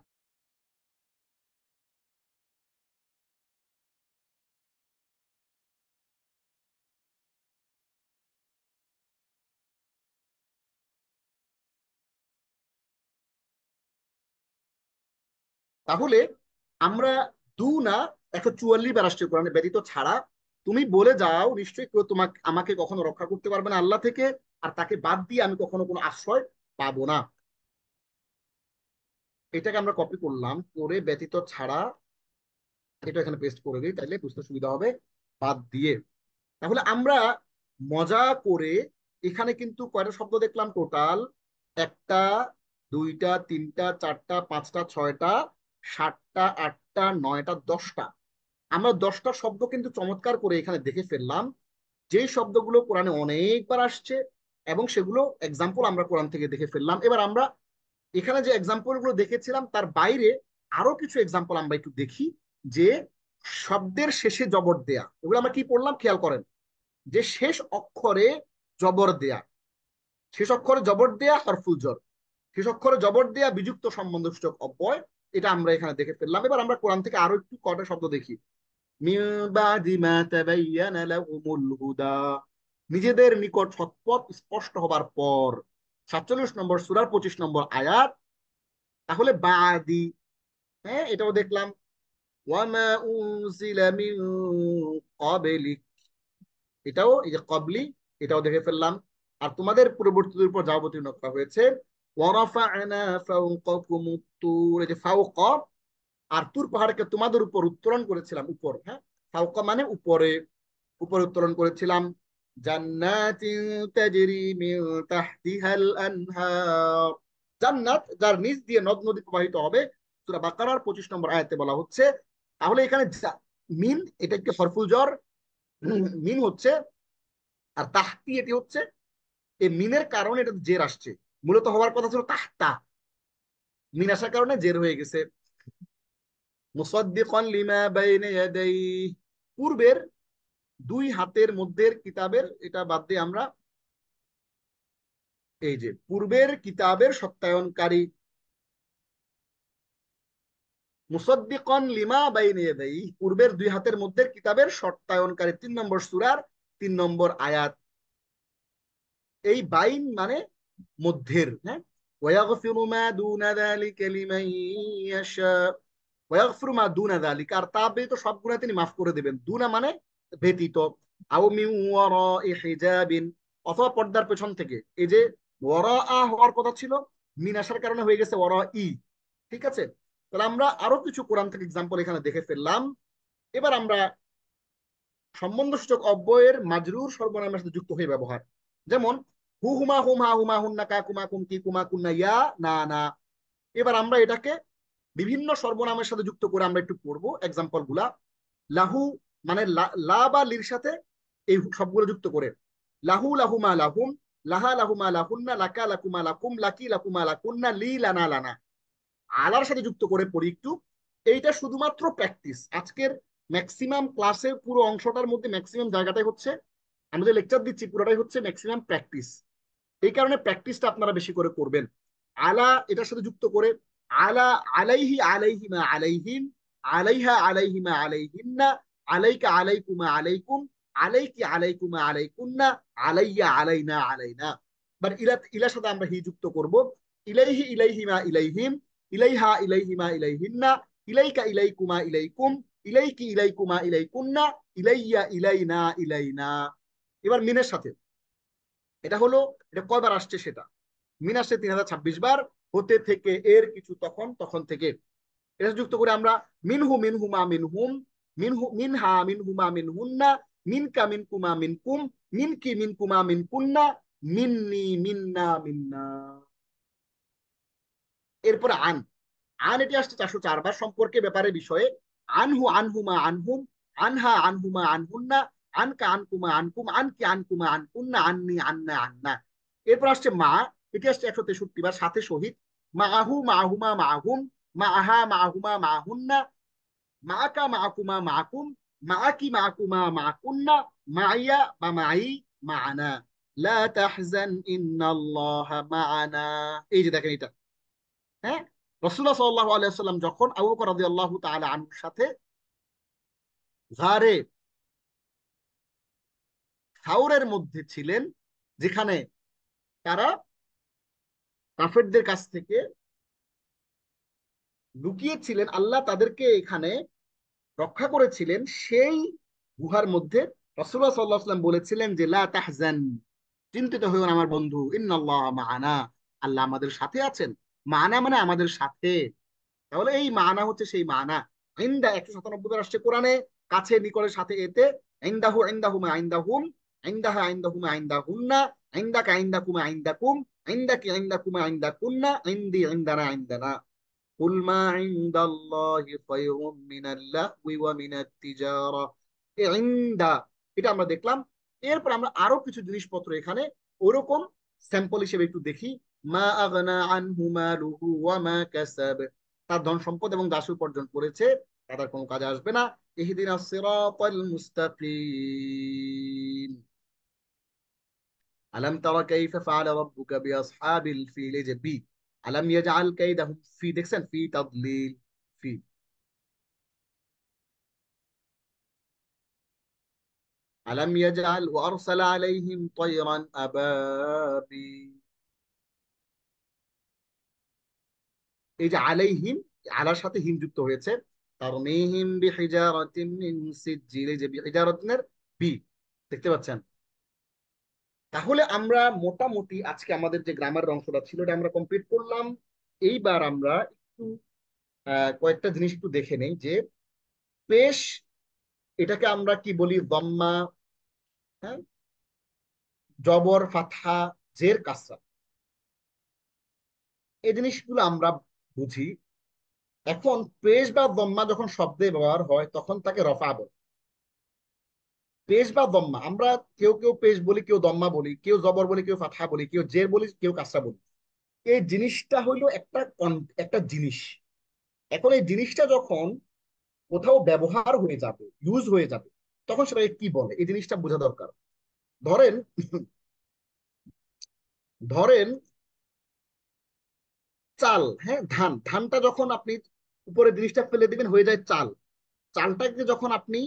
তাহলে আমরা দু না 144 বার আসছে কোরআনে ব্যতীত ছাড়া। তুমি বলে যাও, নিশ্চয়ই কেউ তোমাকে আমাকে কখনো রক্ষা করতে পারবে না আল্লাহ থেকে, আর তাকে বাদ দিয়ে আমি কখনো কোনো আশ্রয় পাবো না। এটাকে আমরা কপি করলাম, করে ব্যতীত ছাড়া এটা এখানে পেস্ট করে দিই, তাইলে বুঝতে সুবিধা হবে। বাদ দিয়ে, তাহলে আমরা মজা করে এখানে কিন্তু কয়টা শব্দ দেখলাম টোটাল? একটা, দুইটা, তিনটা, চারটা, পাঁচটা, ছয়টা, সাতটা, আটটা, নয়টা, 10টা। আমরা 10টা শব্দ কিন্তু চমৎকার করে এখানে দেখে ফেললাম, যেই শব্দগুলো কোরআনে অনেকবার আসছে, এবং সেগুলো এক্সাম্পল আমরা কোরআন থেকে দেখে ফেললাম। এবার আমরা এখানে যে এক্সাম্পল গুলো দেখেছিলাম তার বাইরে আরো কিছু এক্সাম্পল আমরা একটু দেখি, যে শব্দের শেষে জবর দেয়া, এগুলো আমরা কি পড়লাম খেয়াল করেন, যে শেষ অক্ষরে জবর দেয়া, শেষ অক্ষরে জবর দেয়া হরফুল জর, শেষ অক্ষরে জবর দেয়া বিযুক্ত সম্বন্ধসূচক অব্যয়, এটা আমরা এখানে দেখে ফেললাম। এবার আমরা কোরআন থেকে আরো একটু কটা শব্দ দেখি। মিন বাদি মা তাবায়্যানা লাহুমুল হুদা, নিজেদের নিকট সৎপথ স্পষ্ট হবার পর। 47 নম্বর সূরার 25 নম্বর আয়াত। তাহলে বাদি, হ্যাঁ, এটাও দেখলাম। ওয়ামা উনজিলা মিন ক্বাবলিক, এটাও এই যে কবলি, এটাও দেখে ফেললাম। আর তোমাদের পূর্ববর্তীদের উপর যা অবতীর্ণ করা হয়েছে, ওয়ারাফা'না ফাওকাকুমুত তুর, এই যে ফাওকা, আর তুর পাহাড়কে তোমাদের উপর উত্তোলন করেছিলাম, উপর। হ্যাঁ, ফাওকা মানে উপরে, উপরে উত্তোলন করেছিলাম। জান্নাতিন তাজরি মিন তাহতিহাল আনহার, জান্নাত যার নিচ দিয়ে নদ নদী প্রবাহিত হবে। সূরা বাকারার 25 নম্বর আয়াতে বলা হচ্ছে। তাহলে এখানে মিন, এটা একটি হরফুল জ্বর, মিন হচ্ছে, আর তাহতি এটি হচ্ছে। এই মিনের কারণে এটা জের আসছে, মূলত হওয়ার কথা ছিল তাহতা, মিন আসার কারণে জের হয়ে গেছে। মুসাদ্দিকান লিমা বাইনা ইয়াদাইহি, পূর্বের দুই হাতের মধ্যের কিতাবের, এটা বাদ দিয়ে আমরা এই যে পূর্বের কিতাবের সত্যায়নকারী, মুসাদ্দিকান লিমা বাইনা ইয়াদাইহি, পূর্বের দুই হাতের মধ্যে কিতাবের সত্যায়নকারী। 3 নম্বর সূরার 3 নম্বর আয়াত। এই বাইন মানে মধ্যের। হ্যাঁ, ওয়াগফিরু মা দুনা যালিকা লিমান ইয়াশা, ওয়াগফিরু মা দুনা যালিকা, আর তা ব্যতীত সব গুনাহ তিনি মাফ করে দেবেন। দুনা মানে ব্যতীত। আও মিন ওয়ারাই হিজাবিন, অথবা পর্দার পেছন থেকে। এই যে ওয়ারা হওয়ার কথা ছিল, মিন আসার কারণে হয়ে গেছে ওয়ারা ই। ঠিক আছে, তাহলে আমরা আরো কিছু কোরআন থেকে এক্সাম্পল এখানে দেখে ফেললাম। এবার আমরা সম্বন্ধসূচক অব্যয়ের মাজরুর সর্বনামের সাথে যুক্ত হয়ে ব্যবহার, যেমন হু হুমা হুম হা হুমা হুন্না কা কুমা কুম কি কুমা কুন্না ইয়া না না। এবার আমরা এটাকে বিভিন্ন সর্বনামের সাথে যুক্ত করে আমরা একটু পড়বো এক্সাম্পল গুলা। লাহু মানে লা বা লির সাথে এই সবগুলো যুক্ত করে, লাহু লাহুমা লাহুম, লাহা লাহুমা লাহুন্না, লাকা লাকুমা লাকুম, লাকি লাকুমা লাকুন্না, লি লানা লানা। আলার সাথে যুক্ত করে পড়ি একটু। এইটা শুধুমাত্র প্র্যাকটিস। আজকের ম্যাক্সিমাম ক্লাসের পুরো অংশটার মধ্যে ম্যাক্সিমাম জায়গাটাই হচ্ছে, আমি যে লেকচার দিচ্ছি পুরোটাই হচ্ছে ম্যাক্সিমাম প্র্যাকটিস। এই কারণে প্র্যাকটিসটা আপনারা বেশি করে করবেন। আলা এটার সাথে যুক্ত করে, আলা আলাইহি আলাইহিমা আলাইহিম, আলাইহা আলাইহিমা আলাইহিন্না, আলাইকা আলাইকুমা আলাইকুম, আলাইকি আলাইকুমা আলাইকুন্না, আলাইয়া আলাইনা আলাইনা। বাট ইলার সাথে আমরা হি যুক্ত করব। ইলাইহি ইলাইহিমা ইলাইহিম, ইলাইহা ইলাইহিমা ইলাইহিন্না, ইলাইকা ইলাইকুমা ইলাইকুম, ইলাইকি ইলাইকুমা ইলাইকুন্না, ইলাইয়া ইলাইনা ইলাইনা। এবার মিনের সাথে, এটা হলো, এটা কয়বার আসছে সেটা। মিন আসছে 3026 বার, হতে থেকে এর কিছু তখন, তখন থেকে। এটা যুক্ত করে আমরা মিনহু মিনহুমা মিনহুম, মিনহু মিনহা মিনহুমা মিনহুন্না, মিনকা মিনকুমা মিনকুম, মিনকি মিনকুমা মিনকুন্না, মিন্নি মিন্না মিন্না। এরপরে আন, আন এটি আসছে 404 বার সম্পর্কে ব্যাপারে বিষয়ে। আনহু আনহুমা আনহুম, আনহা আনহুমা আনহুন্না, আনকা আনকুমা আনকুম, আনকি আনকুমা আনকুন্না, আন্নি আন্না আন্না। এরপর আসছে মা, এটি আসছে 163 বার সাথে সহিত। মা আহু মা আহুমা মা আহুম, মা আহা মা আহুমা মা আহুন্না, মা আকা মা আকুমা মা আকুম, মা আকি মা আকুমা মা আকুন্না, মাইয়া বা মাই মা আনা, লা তাহজান ইন্নাল্লাহা মা'ানা। এই যে দেখেন এটা, হ্যাঁ, রাসূলুল্লাহ সাল্লাল্লাহু আলাইহি ওয়াসাল্লাম যখন আবু বকর রাদিয়াল্লাহু তাআলা আনহুর সাথে গারে সাউরের মধ্যে ছিলেন, যেখানে তারা কাফেরদের কাছ থেকে লুকিয়েছিলেন, আল্লাহ তাদেরকে এখানে রক্ষা করেছিলেন, সেই গুহার মধ্যে রাসূলুল্লাহ সাল্লাল্লাহু আলাইহি ওয়াসাল্লাম বলেছিলেন যে লা তাহজান, চিন্তিত হইও না আমার বন্ধু, ইন্নাল্লাহ মা'ানা, আল্লাহ আমাদের সাথে আছেন। মা'ানা মানে আমাদের সাথে। তাহলে এই মানা হচ্ছে সেই মানা। ইন্দা 197 বার আসছে কোরআনে, কাছে নিকটের সাথে এতে। ইন্দাহু ইন্দাহুমা ইন্দাহুম, ইন্দাহা ইন্দাহুমা ইন্দাহুন্না, ইন্দাকা ইন্দাকুমা ইন্দাকুম, ইন্দাকি ইন্দাকুমা ইন্দাকুন্না, ইন্দি ইন্দানা ইন্দানা। কুল মা ইনদাল্লাহি খায়রুম মিনাল লাহওয়ি ওয়া মিনাত তিজারা। এই ইনদা, এটা আমরা দেখলাম। এরপর আমরা আরো কিছু জিনিসপত্র এখানে ওরকম স্যাম্পল হিসেবে একটু দেখি। মা আগনা আনহু মালুহু ওয়া মা কাসাব, তার ধন সম্পদ এবং দাস উপার্জন করেছে, তাদের কোনো কাজে আসবে না। ইহদিনাস সিরাতাল মুস্তাকিম। আলাম তারা কাইফা ফাআলা রাব্বুকা বিআসহাবিল ফিল, এই যে বি, আলাম ইয়াজআল কাইদাহুম ফি, দেখছেন ফি তাদলিল, ফি। আলাম ইয়াজআল ওয়া আরসালা আলাইহিম তায়রান আবাবিল। এই যে আলাইহিম, আলার সাথে হিম যুক্ত হয়েছে। তারমিহিম বিহিজারাতিন মিন সিজ্জিল, এই যে বিহিজারাতিনের বি, দেখতে পাচ্ছেন। তাহলে আমরা মোটামুটি আজকে আমাদের যে গ্রামার অংশটা ছিল এটা আমরা কমপ্লিট করলাম। এইবার আমরা একটু কয়েকটা জিনিস একটু দেখে নেই যে পেশ, এটাকে আমরা কি বলি, দম্মা, হ্যাঁ, জবর, ফাতহা, জের, কাসরা, এই জিনিসগুলো আমরা বুঝি। এখন পেশ বা দম্মা যখন শব্দে ব্যবহার হয় তখন তাকে রফা বলে। পেশ বা দম্মা আমরা, কেউ কেউ পেশ বলি, কেউ দম্মা বলি, কেউ জবর বলি, কেউ ফাতহা বলি, কেউ জের বলি, কেউ কাসরা বলি। এই জিনিসটা হইলো একটা একটা জিনিস। এখন এই জিনিসটা যখন কোথাও ব্যবহার হয়ে যাবে, ইউজ হয়ে যাবে, তখন সেটাকে কি বলে এই জিনিসটা বোঝা দরকার। ধরেন, ধরেন চাল, হ্যাঁ, ধান, ধানটা যখন আপনি উপরে জিনিসটা ফেলে দিবেন হয়ে যায় চাল। চালটাকে যখন আপনি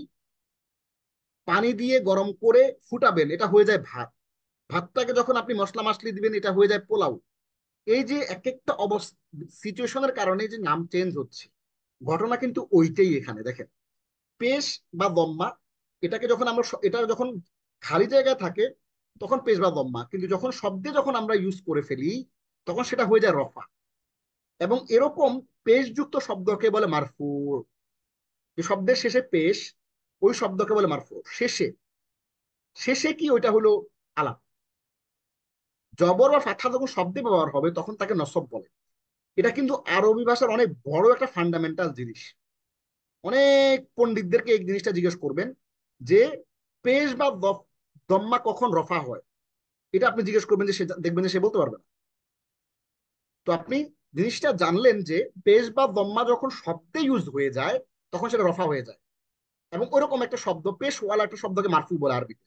পানি দিয়ে গরম করে ফুটাবেন এটা হয়ে যায় ভাত। ভাতটাকে যখন আপনি মশলা মাসলি দিবেন এটা হয়ে যায় পোলাও। এই যে এক একটা অবস্থা, সিচুয়েশনের কারণে যে নাম চেঞ্জ হচ্ছে, ঘটনা কিন্তু ওইটাই এখানে দেখেন। পেশ বা দম্মা, এটাকে যখন আমরা এটা যখন খালি জায়গায় থাকে তখন পেশ বা দম্মা, কিন্তু যখন শব্দে যখন আমরা ইউজ করে ফেলি তখন সেটা হয়ে যায় রফা। এবং এরকম পেশযুক্ত শব্দকে বলে মারফু। যে শব্দের শেষে পেশ, ওই শব্দকে বলে মারফু। শেষে, শেষে কি ওইটা হলো আলাপ। জবর বা ফাথা যখন শব্দে ব্যবহার হবে তখন তাকে নসব বলে। এটা কিন্তু আরবি ভাষার অনেক বড় একটা ফান্ডামেন্টাল জিনিস। অনেক পণ্ডিতদেরকে এই জিনিসটা জিজ্ঞেস করবেন যে পেশ বা দম্মা কখন রফা হয়, এটা আপনি জিজ্ঞেস করবেন যে সে দেখবেন যে সে বলতে পারবে না। তো আপনি জিনিসটা জানলেন যে পেশ বা দম্মা যখন শব্দে ইউজ হয়ে যায় তখন সেটা রফা হয়ে যায়। এবং ওরকম একটা শব্দ পেশওয়ালা একটা শব্দকে মারফু বলে আরবিতে।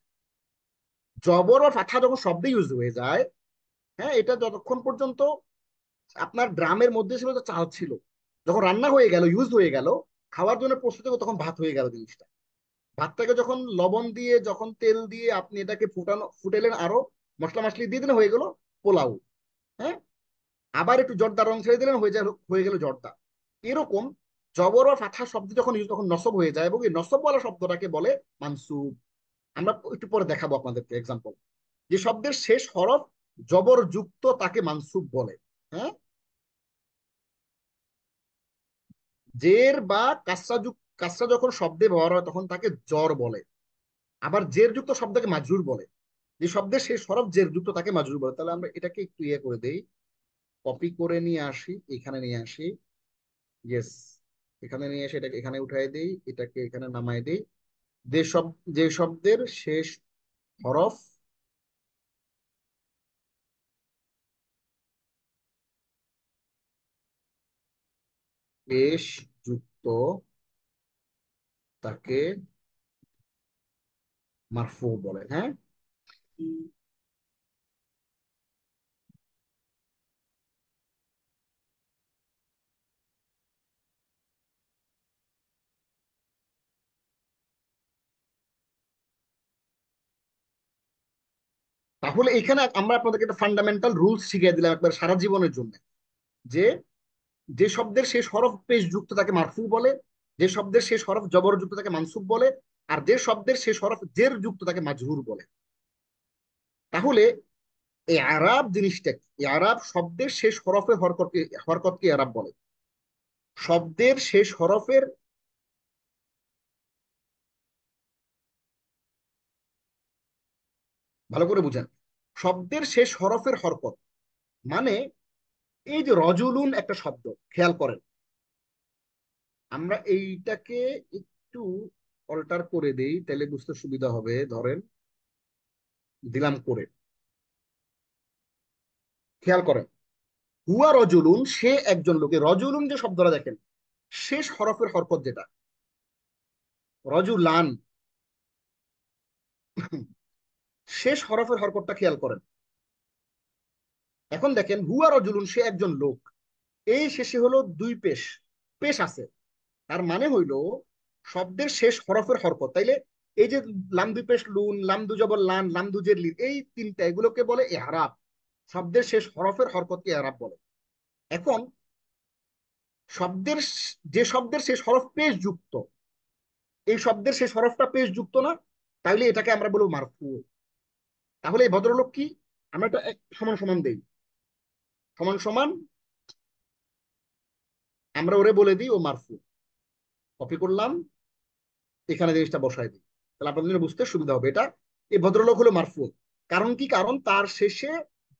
জবর বা ফাথা যখন শব্দে ইউজ হয়ে যায়, হ্যাঁ, এটা যতক্ষণ পর্যন্ত আপনার ড্রামের মধ্যে ছিল তো চাল ছিল, যখন রান্না হয়ে গেল ইউজ হয়ে গেল খাওয়ার জন্য প্রস্তুত হলো তখন ভাত হয়ে গেল জিনিসটা। ভাতটাকে যখন লবণ দিয়ে যখন তেল দিয়ে আপনি এটাকে ফুটালেন, আরো মশলা মশলি দিয়ে দিলে হয়ে গেল পোলাও। হ্যাঁ, আবার একটু জর্দা রং ছেড়ে দিলেন হয়ে গেল জর্দা। এরকম জবর বা ফাথা শব্দ যখন ইউজ তখন নসব হয়ে যায়, এবং এই নসব বলা শব্দটাকে বলে মানসুব। আমরা একটু পরে দেখাবো আপনাদেরকে এক্সাম্পল। যে শব্দের শেষ হরফ জবর যুক্ত তাকে মানসুব বলে। হ্যাঁ, জের বা কাসরা যখন শব্দে ব্যবহার হয় তখন তাকে জর বলে। আবার জের যুক্ত শব্দকে মাজরুর বলে। যে শব্দের শেষ হরফ জের যুক্ত তাকে মাজরুর বলে। তাহলে আমরা এটাকে একটু ইয়ে করে দেই, কপি করে নিয়ে আসি, এখানে নিয়ে আসি। ইয়েস, এখানে নিয়ে এসে এটাকে এখানে উঠাই দেই, এটাকে এখানে নামাই দেই। যে শব্দ যে শব্দের শেষ হরফ পেশ যুক্ত তাকে মারফু বলে। হ্যাঁ, তাহলে এখানে আমরা আপনাদেরকে একটা ফান্ডামেন্টাল রুলস শিখিয়ে দিলাম একবার সারা জীবনের জন্য, যে যে শব্দের শেষ হরফ পেশ যুক্ত তাকে মারফু বলে, যে শব্দের শেষ হরফ জবর যুক্ত তাকে মানসুব বলে, আর যে শব্দের শেষ হরফ জের যুক্ত তাকে মাজরুর বলে। তাহলে এই আরাব জিনিসটা কি? এই আরাব শব্দের শেষ হরফে হরকতকে আরাব বলে। শব্দের শেষ হরফের, ভালো করে বুঝেন, শব্দের শেষ হরফের হরকত মানে, এই যে রজুলুন একটা শব্দ, খেয়াল করেন, আমরা এইটাকে একটু অল্টার করে দেই তাহলে বুঝতে সুবিধা হবে। ধরেন দিলাম করে, খেয়াল করেন, হুয়া রজুলুন সে একজন লোকে, রজুলুন যে শব্দটা দেখেন শেষ হরফের হরকত যেটা রজুলান, শেষ হরফের হরকতটা খেয়াল করেন। এখন দেখেন হুয়া রজুলুন সে একজন লোক, এই শেষে হলো দুই পেশ, পেশ আছে। তার মানে হইল শব্দের শেষ হরফের হরকত, তাইলে এই যে লাম দুই পেশ লুন, লাম দু জবর লান, লাম দুজের লিন, এই তিনটা এগুলোকে বলে এহরাব। শব্দের শেষ হরফের হরকতকে এহরাব বলে। এখন শব্দের যে শব্দের শেষ হরফ পেশ যুক্ত, এই শব্দের শেষ হরফটা পেশ যুক্ত না, তাইলে এটাকে আমরা বলবো মারফু। তাহলে এই ভদ্রলোক কি, আমরা এটা সমান সমান দেই, সমান সমান আমরা ওরে বলে দিই ও মারফু। কপি করলাম, এখানে জিনিসটা বসাই দিই, তাহলে আপনাদের বুঝতে সুবিধা হবে। এটা এই ভদ্রলোক হলো মারফু। কারণ কি, কারণ তার শেষে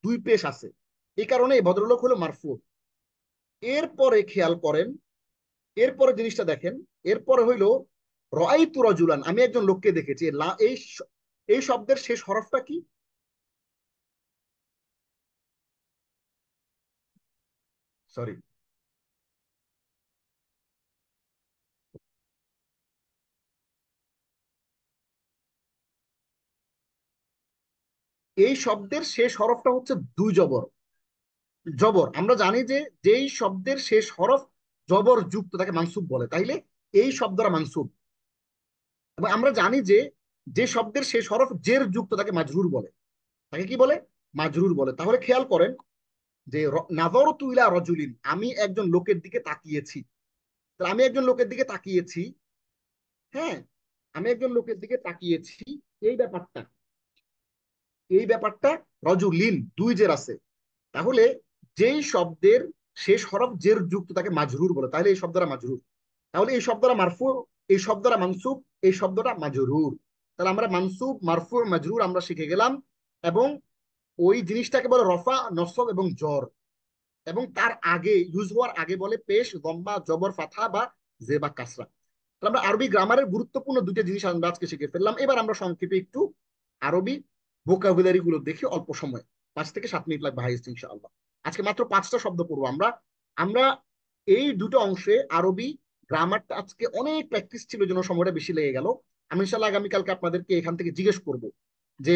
দুই পেশ আছে, এই কারণে এই ভদ্রলোক হলো মারফু। এরপরে খেয়াল করেন, এরপরে জিনিসটা দেখেন, এরপরে হইলো রাআইতু রাজুলান আমি একজন লোককে দেখেছি। এই শব্দের শেষ হরফটা কি? সরি, এই শব্দের শেষ হরফটা হচ্ছে দুই জবর। জবর আমরা জানি যে যেই শব্দের শেষ হরফ জবর যুক্ত তাকে মানসুব বলে, তাইলে এই শব্দটা মানসুব। এবং আমরা জানি যে যে শব্দের শেষ হরফ জের যুক্ত তাকে মাজরুর বলে। তাকে কি বলে? মাজরুর বলে। তাহলে খেয়াল করেন যে নাযরতু ইলা রাজুলিন আমি একজন লোকের দিকে তাকিয়েছি। তাহলে আমি একজন লোকের দিকে তাকিয়েছি, হ্যাঁ, আমি একজন লোকের দিকে তাকিয়েছি, এই ব্যাপারটা, এই ব্যাপারটা রজুলিন দুই জের আছে। তাহলে যেই শব্দের শেষ হরফ জের যুক্ত তাকে মাজরুর বলে, তাহলে এই শব্দটা মাজরুর। তাহলে এই শব্দটা মারফু, এই শব্দটা মানসুব, এই শব্দটা মাজরুর। তাহলে আমরা মানসুব মারফু মাজরুর আমরা শিখে গেলাম। এবং ওই জিনিসটাকে বলে রফা, নসব এবং জর। এবং তার আগে ইউজ হওয়ার আগে বলে পেশ, দম্মা, জবর, ফাথা বা জে বা কাসরা। আমরা আরবি গ্রামারের গুরুত্বপূর্ণ দুটো জিনিস আমরা আজকে শিখে ফেললাম। এবার আমরা সংক্ষেপে একটু আরবি ভোকাবুলারি গুলো দেখি অল্প সময়, 5 থেকে 7 মিনিট লাগবে হাইস্ট ইনশাআল্লাহ। আজকে মাত্র 5টা শব্দ পড়বো আমরা। আমরা এই দুটো অংশে আরবি গ্রামারটা আজকে অনেক প্র্যাকটিস ছিল, জন্য সময়টা বেশি লেগে গেল। আমি ইনশাআল্লাহ আগামীকালকে আপনাদেরকে এখান থেকে জিজ্ঞেস করব যে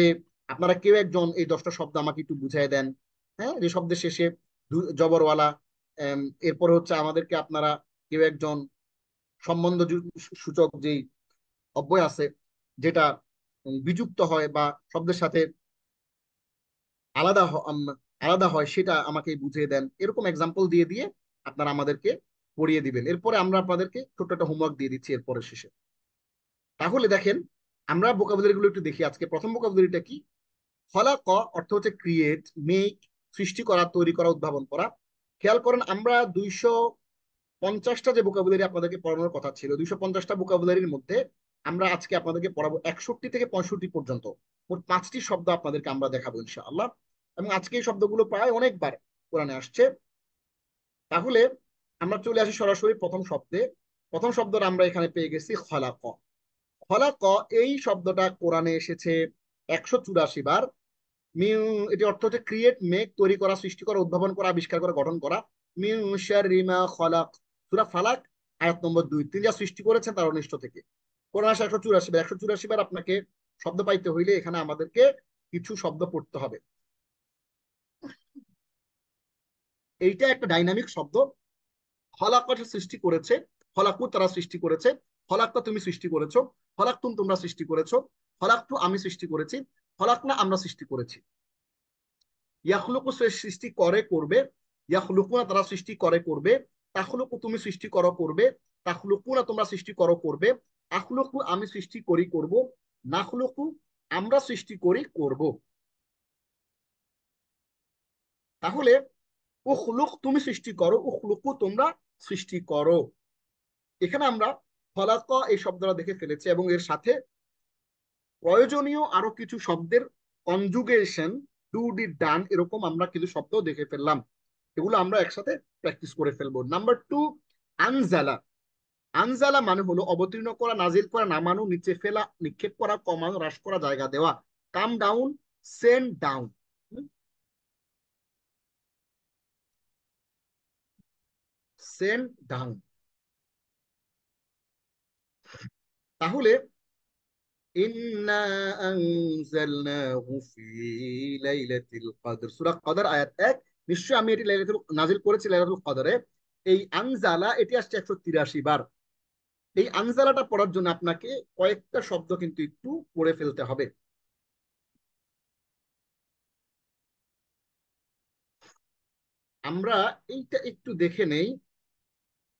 আপনারা কেউ একজন এই 10টা শব্দ আমাকে একটু বুঝাই দেন। হ্যাঁ, যে শব্দের শেষে জবরওয়ালা, এরপরে হচ্ছে আমাদেরকে আপনারা কেউ একজন সম্বন্ধ সূচক যেই অব্যয় আছে, যেটা বিযুক্ত হয় বা শব্দের সাথে আলাদা আলাদা হয়, সেটা আমাকে বুঝিয়ে দেন। এরকম এক্সাম্পল দিয়ে দিয়ে আপনারা আমাদেরকে পড়িয়ে দিবেন। এরপরে আমরা আপনাদেরকে ছোট্ট একটা হোমওয়ার্ক দিয়ে দিচ্ছি এরপরে শেষে। তাহলে দেখেন, আমরা ভোকাবুলারি গুলো একটু দেখি। আজকে প্রথম ভোকাবুলারিটা কি? খলাক অর্থ হচ্ছে ক্রিয়েট, মেক, সৃষ্টি করা, তৈরি করা, উদ্ভাবন করা। খেয়াল করেন, আমরা 250টা যে ভোকাবুলারি আপনাদেরকে পড়ানোর কথা ছিল, 250টা ভোকাবুলারির মধ্যে আমরা আজকে আপনাদেরকে পড়াবো 61 থেকে 65 পর্যন্ত। মোট 5টি শব্দ আপনাদেরকে আমরা দেখাবো ইনশাআল্লাহ। এবং আজকে এই শব্দগুলো প্রায় অনেকবার কোরআনে আসছে। তাহলে আমরা চলে আসি সরাসরি প্রথম শব্দে। প্রথম শব্দটা আমরা এখানে পেয়ে গেছি খলাক। খলাক, এই শব্দটা কোরআনে এসেছে 184 বার। মিউ, এটি অর্থ হচ্ছে ক্রিয়েট, মেক, তৈরি করা, সৃষ্টি করা, উদ্ভাবন করা, আবিষ্কার করা, গঠন করা। মিউ শাররি মা খলাক, সূরা ফালাক আয়াত নম্বর 2। তিনি যা সৃষ্টি করেছেন তার অনিষ্ট থেকে। কোরআন আসে 184 বার। 184 বার আপনাকে শব্দ পাইতে হইলে এখানে আমাদেরকে কিছু শব্দ পড়তে হবে। এইটা একটা ডাইনামিক শব্দ। খলাক সৃষ্টি করেছে, খলাকু তারা সৃষ্টি করেছে, খলাকটা তুমি সৃষ্টি করেছো, খলাকতুম তোমরা সৃষ্টি করেছো, খলাকতু আমি সৃষ্টি করেছি, খলাকনা আমরা সৃষ্টি করেছি। ইয়াখলুকু সৃষ্টি করে করবে, ইয়াখলুকুনা তারা সৃষ্টি করে করবে, তাখলুকু তুমি সৃষ্টি করো করবে, তাখলুকুনা তোমরা সৃষ্টি করো করবে, আখলুকু আমি সৃষ্টি করি করব, নাখলুকু আমরা সৃষ্টি করি করব। তাহলে উখলুক তুমি সৃষ্টি করো, উখলুকু তোমরা সৃষ্টি করো। এখানে আমরা ফলাক এই শব্দটা দেখে ফেলেছি এবং এর সাথে প্রয়োজনীয় আরো কিছু শব্দের কনজুগেশন, ডু ডি ডান, এরকম আমরা কিছু শব্দ দেখে ফেললাম। এগুলো আমরা একসাথে প্র্যাকটিস করে ফেলবো। নাম্বার 2, আনজালা। আনজালা মানে হলো অবতীর্ণ করা, নাজিল করা, নামানো, নিচে ফেলা, নিক্ষেপ করা, কমানো, হ্রাস করা, জায়গা দেওয়া। Come down, send down, send down. তাহলে ইন্না আনজালনাহু ফি লাইলাতিল কদর, সূরা কদর আয়াত 1। নিশ্চয় আমি এটি লাইলাতুল নাজিল করেছি লাইলাতুল কদরে। এই আনজালা এটি আসছে 183 বার। এই আনজালাটা পড়ার জন্য আপনাকে কয়েকটা শব্দ কিন্তু একটু পড়ে ফেলতে হবে। আমরা এইটা একটু দেখে নেই।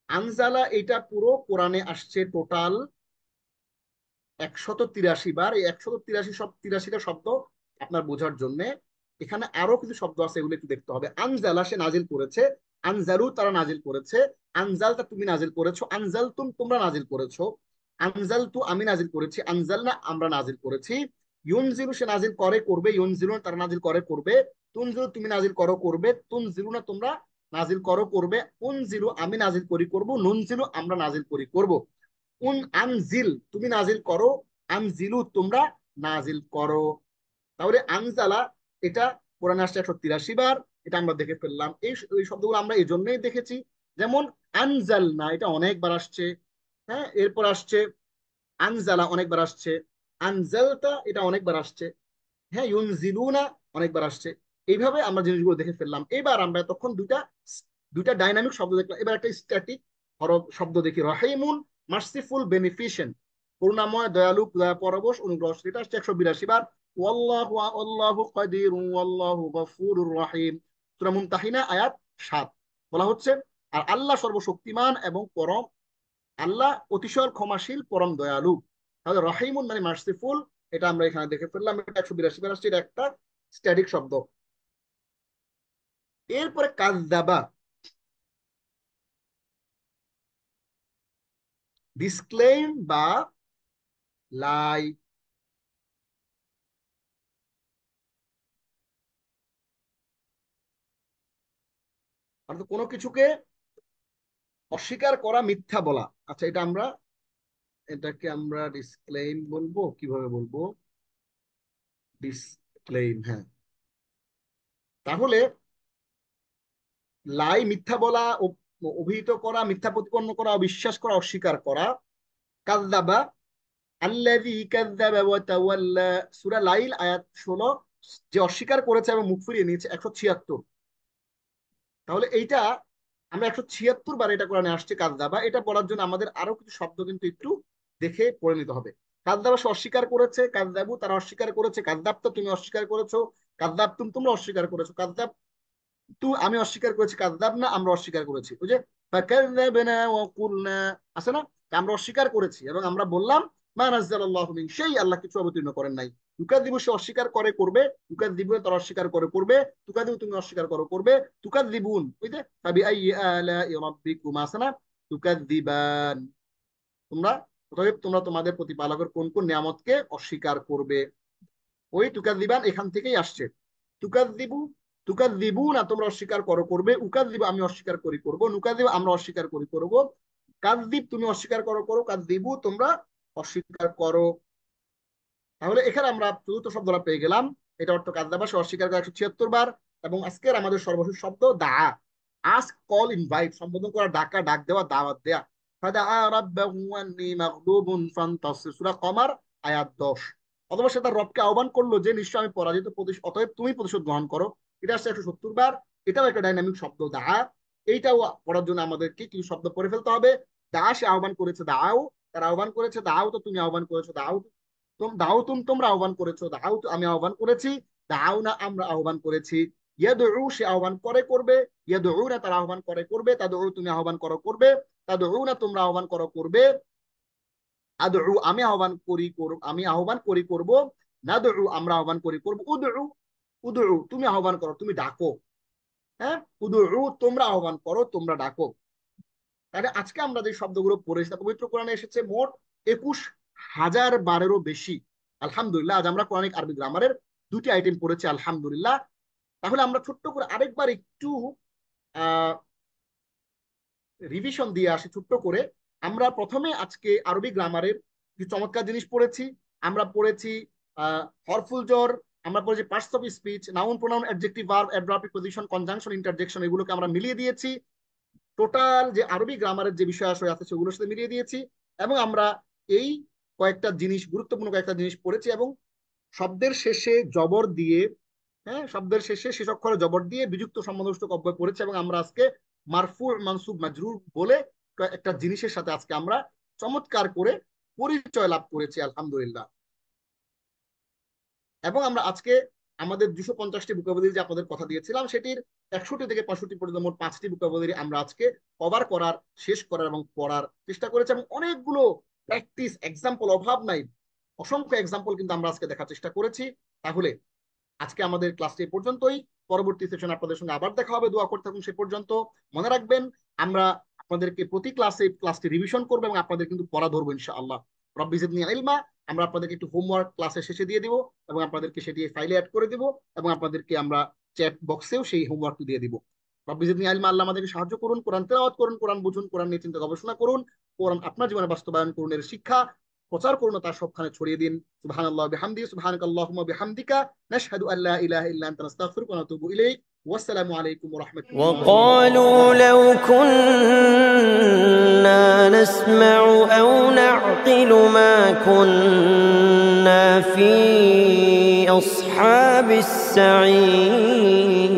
আনজালা এটা পুরো কোরআনে আসছে টোটাল 183 বার। এই 183 সব 83টা শব্দ আপনার বোঝার জন্য এখানে আরো কিছু শব্দ আছে, এগুলো একটু দেখতে হবে। আনজালা সে নাজিল করেছে, আনজালু তারা নাজিল করেছে, আনজালতা তুমি নাজিল করেছো, আনজালতুম তোমরা নাজিল করেছো, আনজালতু আমি নাজিল করেছি, আনজালনা আমরা নাজিল করেছি। ইউনজিলু সে নাজিল করে করবে, ইউনজিলুন তারা নাজিল করে করবে, তুনজিলু তুমি নাজিল করো করবে, তুনজিলুনা তোমরা নাজিল করো করবে, উনজিলু আমি নাজিল করি করব, নুনজিলু আমরা নাজিল করি করব। আনজিল তুমি নাজিল করো, আনজিলু তোমরা নাজিল করো। তাহলে আনজালা এটা কোরআনে আসছে 183 বার। এটা আমরা দেখে ফেললাম। এই শব্দগুলো আমরা এই জন্যই দেখেছি। যেমন আনজাল না, এটা অনেকবার আসছে। হ্যাঁ, এরপর আসছে আনজালা, অনেকবার আসছে। আনজালতা এটা অনেকবার আসছে। হ্যাঁ, ইউনজিলুনা অনেকবার আসছে। এইভাবে আমরা জিনিসগুলো দেখে ফেললাম। এবার আমরা তখন দুইটা দুইটা ডাইনামিক শব্দ দেখলাম। এবার একটা স্ট্যাটিক শব্দ দেখি। রহিমুন, মার্সিফুল, বেনিফিশিয়েন্ট, করুণাময়, দয়ালু, দয়া পরবশ, অনুগ্রহশীল। এটা আসছে 182 বার। ওয়াল্লাহু আল্লাহু কাদির ওয়াল্লাহু গফুরুর রহিম, সূরা মুনতাহিনা আয়াত 7। বলা হচ্ছে আর আল্লাহ সর্বশক্তিমান এবং পরম, আল্লাহ অতিশয় ক্ষমাশীল, পরম দয়ালু। তাহলে রহিমুন মানে মার্সিফুল, এটা আমরা এখানে দেখে ফেললাম। এটা 182 বার আসছে। এটা একটা স্ট্যাটিক শব্দ। এরপরে কাযযাবা, ডিসক্লেম বা লাই। অর্থাৎ কোনো কিছুকে অস্বীকার করা, মিথ্যা বলা। আচ্ছা, এটাকে আমরা ডিসক্লেইম বলবো, কিভাবে বলবো? ডিসক্লেইম, হ্যাঁ। তাহলে লাই মিথ্যা বলা, অভিহিত করা, মিথ্যা প্রতিপন্ন করা, অবিশ্বাস করা, অস্বীকার করা। কাযযাবা আল্লাযী কাযযাবা ওয়া তাওয়াল্লা, সূরা লাইল আয়াত 16। যে অস্বীকার করেছে এবং মুখ ফিরিয়ে নিয়েছে 176। তাহলে এইটা আমরা 176 বার এটা কোরআনে আসছে কাযযাবা। এটা পড়ার জন্য আমাদের আরো কিছু শব্দ কিন্তু একটু দেখে পড়ে নিতে হবে। কাযযাবা সে অস্বীকার করেছে, কাযযাবু তারা অস্বীকার করেছে, কাযযাবতা তুমি অস্বীকার করেছো, কাযযাবতুম তোমরা অস্বীকার করেছো, কাযযাব তু আমি অস্বীকার করেছি, কাযযাব না আমরা অস্বীকার করেছি। ওই যে ফাকাযযাবনা ওয়া কুলনা, আছে না? আমরা অস্বীকার করেছি এবং আমরা বললাম মা নাযালাল্লাহু মিন শাই, আল্লাহ কিছু অবতীর্ণ করেন নাই। তুকাযযিবু সে অস্বীকার করে করবে, তুকাযযিবুন তারা অস্বীকার করে করবে, তুকাযযিবু তুমি অস্বীকার করো করবে, তুকাযযিবুন ওই যে ফাবি আইয়ি আলাই রাব্বিকুমা, আছে না? তুকাযযিবান, তোমরা অতএব তোমরা তোমাদের প্রতিপালকের কোন কোন নিয়ামতকে অস্বীকার করবে। ওই তুকাযযিবান এখান থেকেই আসছে। তুকাযযিবু, তুকাযযিবু না তোমরা অস্বীকার করো করবে, উকাযযিবু আমি অস্বীকার করি করব, নুকাযযিবু আমরা অস্বীকার করি করব, কাযযিব তুমি অস্বীকার করো করো, কাযযিবু তোমরা অস্বীকার করো। তাহলে এখানে আমরা চতুর্থ শব্দটা পেয়ে গেলাম। এটা অর্থ কাযযাবা সে অস্বীকার করা 176 বার। এবং আজকের আমাদের সর্বশেষ শব্দ দা, আস্ক, কল, ইনভাইট, সম্বোধন করা, ডাকা, ডাক দেওয়া, দাওয়াত দেয়া। ফাদা রাব্বাহু আন্নী মাগলুবুন ফান্তাসির, সূরা কমার আয়াত 10। অথবা সে তার রবকে আহ্বান করলো যে নিশ্চয় আমি পরাজিত, অতএব তুমি প্রতিশোধ গ্রহণ করো। এটা আসছে 170 বার। এটাও একটা ডাইনামিক শব্দ দা। এইটাও পড়ার জন্য আমাদেরকে কিছু শব্দ পড়ে ফেলতে হবে। দা সে আহ্বান করেছে, দাও তারা আহ্বান করেছে, দাও তো তুমি আহ্বান করেছো, দাও দাও তোমরা আহ্বান করেছো, দাও আমি আহ্বান করেছি, দাও না আমরা আহ্বান করেছি। ইয়াদউ সে আহ্বান করে করবে, ইয়াদউ না তারা আহ্বান করে করবে, তাদউ তুমি আহ্বান করো করবে, তাদউ না তোমরা আহ্বান করো করবে, আদউ আমি আহ্বান করি আমি আহ্বান করি করব, নাদউ আমরা আহ্বান করি করব, উদউ উদউ তুমি আহ্বান করো তুমি ডাকো, হ্যাঁ, উদউ তোমরা আহ্বান করো তোমরা ডাকো। তাহলে আজকে আমরা যে শব্দগুলো পড়েছি তা পবিত্র কোরআনে এসেছে মোট 21,000 বারেরও বেশি। আলহামদুলিল্লাহ, আজ আমরা কোরআনিক আরবি গ্রামারের দুটি আইটেম পড়েছি, আলহামদুলিল্লাহ। তাহলে আমরা ছোট্ট করে আরেকবার একটু রিভিশন দিয়ে আসি ছোট্ট করে। আমরা প্রথমে আজকে আরবি গ্রামারের কিছু চমৎকার জিনিস পড়েছি। আমরা পড়েছি হরফুল জর, আমরা পড়েছি parts of speech, noun pronoun adjective verb adverb preposition conjunction interjection, এগুলোকে আমরা মিলিয়ে দিয়েছি। টোটাল যে আরবি গ্রামারের যে বিষয় আশয় আছে সেগুলোর সাথে মিলিয়ে দিয়েছি। এবং আমরা এই কয়েকটা জিনিস, গুরুত্বপূর্ণ কয়েকটা জিনিস পড়েছি। এবং শব্দের শেষে জবর দিয়ে, হ্যাঁ, শব্দের শেষে শেষ অক্ষরে জবর দিয়ে বিযুক্ত সম্বন্ধ অব্যয় পড়েছি। এবং আমরা আজকে মারফু মানসুব মাজরুর বলে একটা জিনিসের সাথে আজকে আমরা চমৎকার করে পরিচয় লাভ করেছি, আলহামদুলিল্লাহ। এবং আমরা আজকে আমাদের 250টি ভোকাবুলারি যে আপনাদের কথা দিয়েছিলাম সেটির 61 থেকে 65 পর্যন্ত মোট 5টি ভোকাবুলারি আমরা আজকে কভার করার, শেষ করার এবং পড়ার চেষ্টা করেছি। এবং অনেকগুলো প্র্যাকটিস এক্সাম্পল, অভাব নাই, অসংখ্য এক্সাম্পল কিন্তু আমরা আজকে দেখার চেষ্টা করেছি। তাহলে আজকে আমাদের ক্লাসটি এই পর্যন্তই। পরবর্তী সেশন আপনাদের সঙ্গে আবার দেখা হবে। দোয়া করতে থাকুন সে পর্যন্ত। মনে রাখবেন, আমরা আপনাদেরকে প্রতি ক্লাসটি রিভিশন করবো এবং আপনাদের কিন্তু পড়া ধরবো ইনশাআল্লাহ। রব্বি জিদনি ইলমা, আমরা আপনাদেরকে একটু হোমওয়ার্ক ক্লাসের শেষে দিয়ে দিব এবং আপনাদেরকে সেটি ফাইলে অ্যাড করে দিব এবং আপনাদেরকে আমরা চ্যাট বক্সেও সেই হোমওয়ার্কটি দিয়ে দিব। রব্বি জিদনি ইলমা, আল্লাহ আমাদেরকে সাহায্য করুন, কোরআন তেলাওয়াত করুন, কোরআন বুঝুন, কোরআন নিয়ে চিন্তা গবেষণা করুন, কোরআন আপনার জীবনে বাস্তবায়ন করুন, এর শিক্ষা প্রচার করুন, তার সবখানে ছড়িয়ে দিন। সুবহানাল্লাহ বিহামদিহি, সুবহানাকাল্লাহুম্মা বিহামদিকা, নাশহাদু আল্লা ইলাহা ইল্লা আনতা, নাস্তাগফিরুকা ওয়া নাতুবু ইলাইক। ওয়াসসালামু আলাইকুম ওয়া রাহমাতুল্লাহি ওয়া বারাকাতুহু। وقالوا لو كنا نسمع أو نعقل ما كنا في أصحاب السعير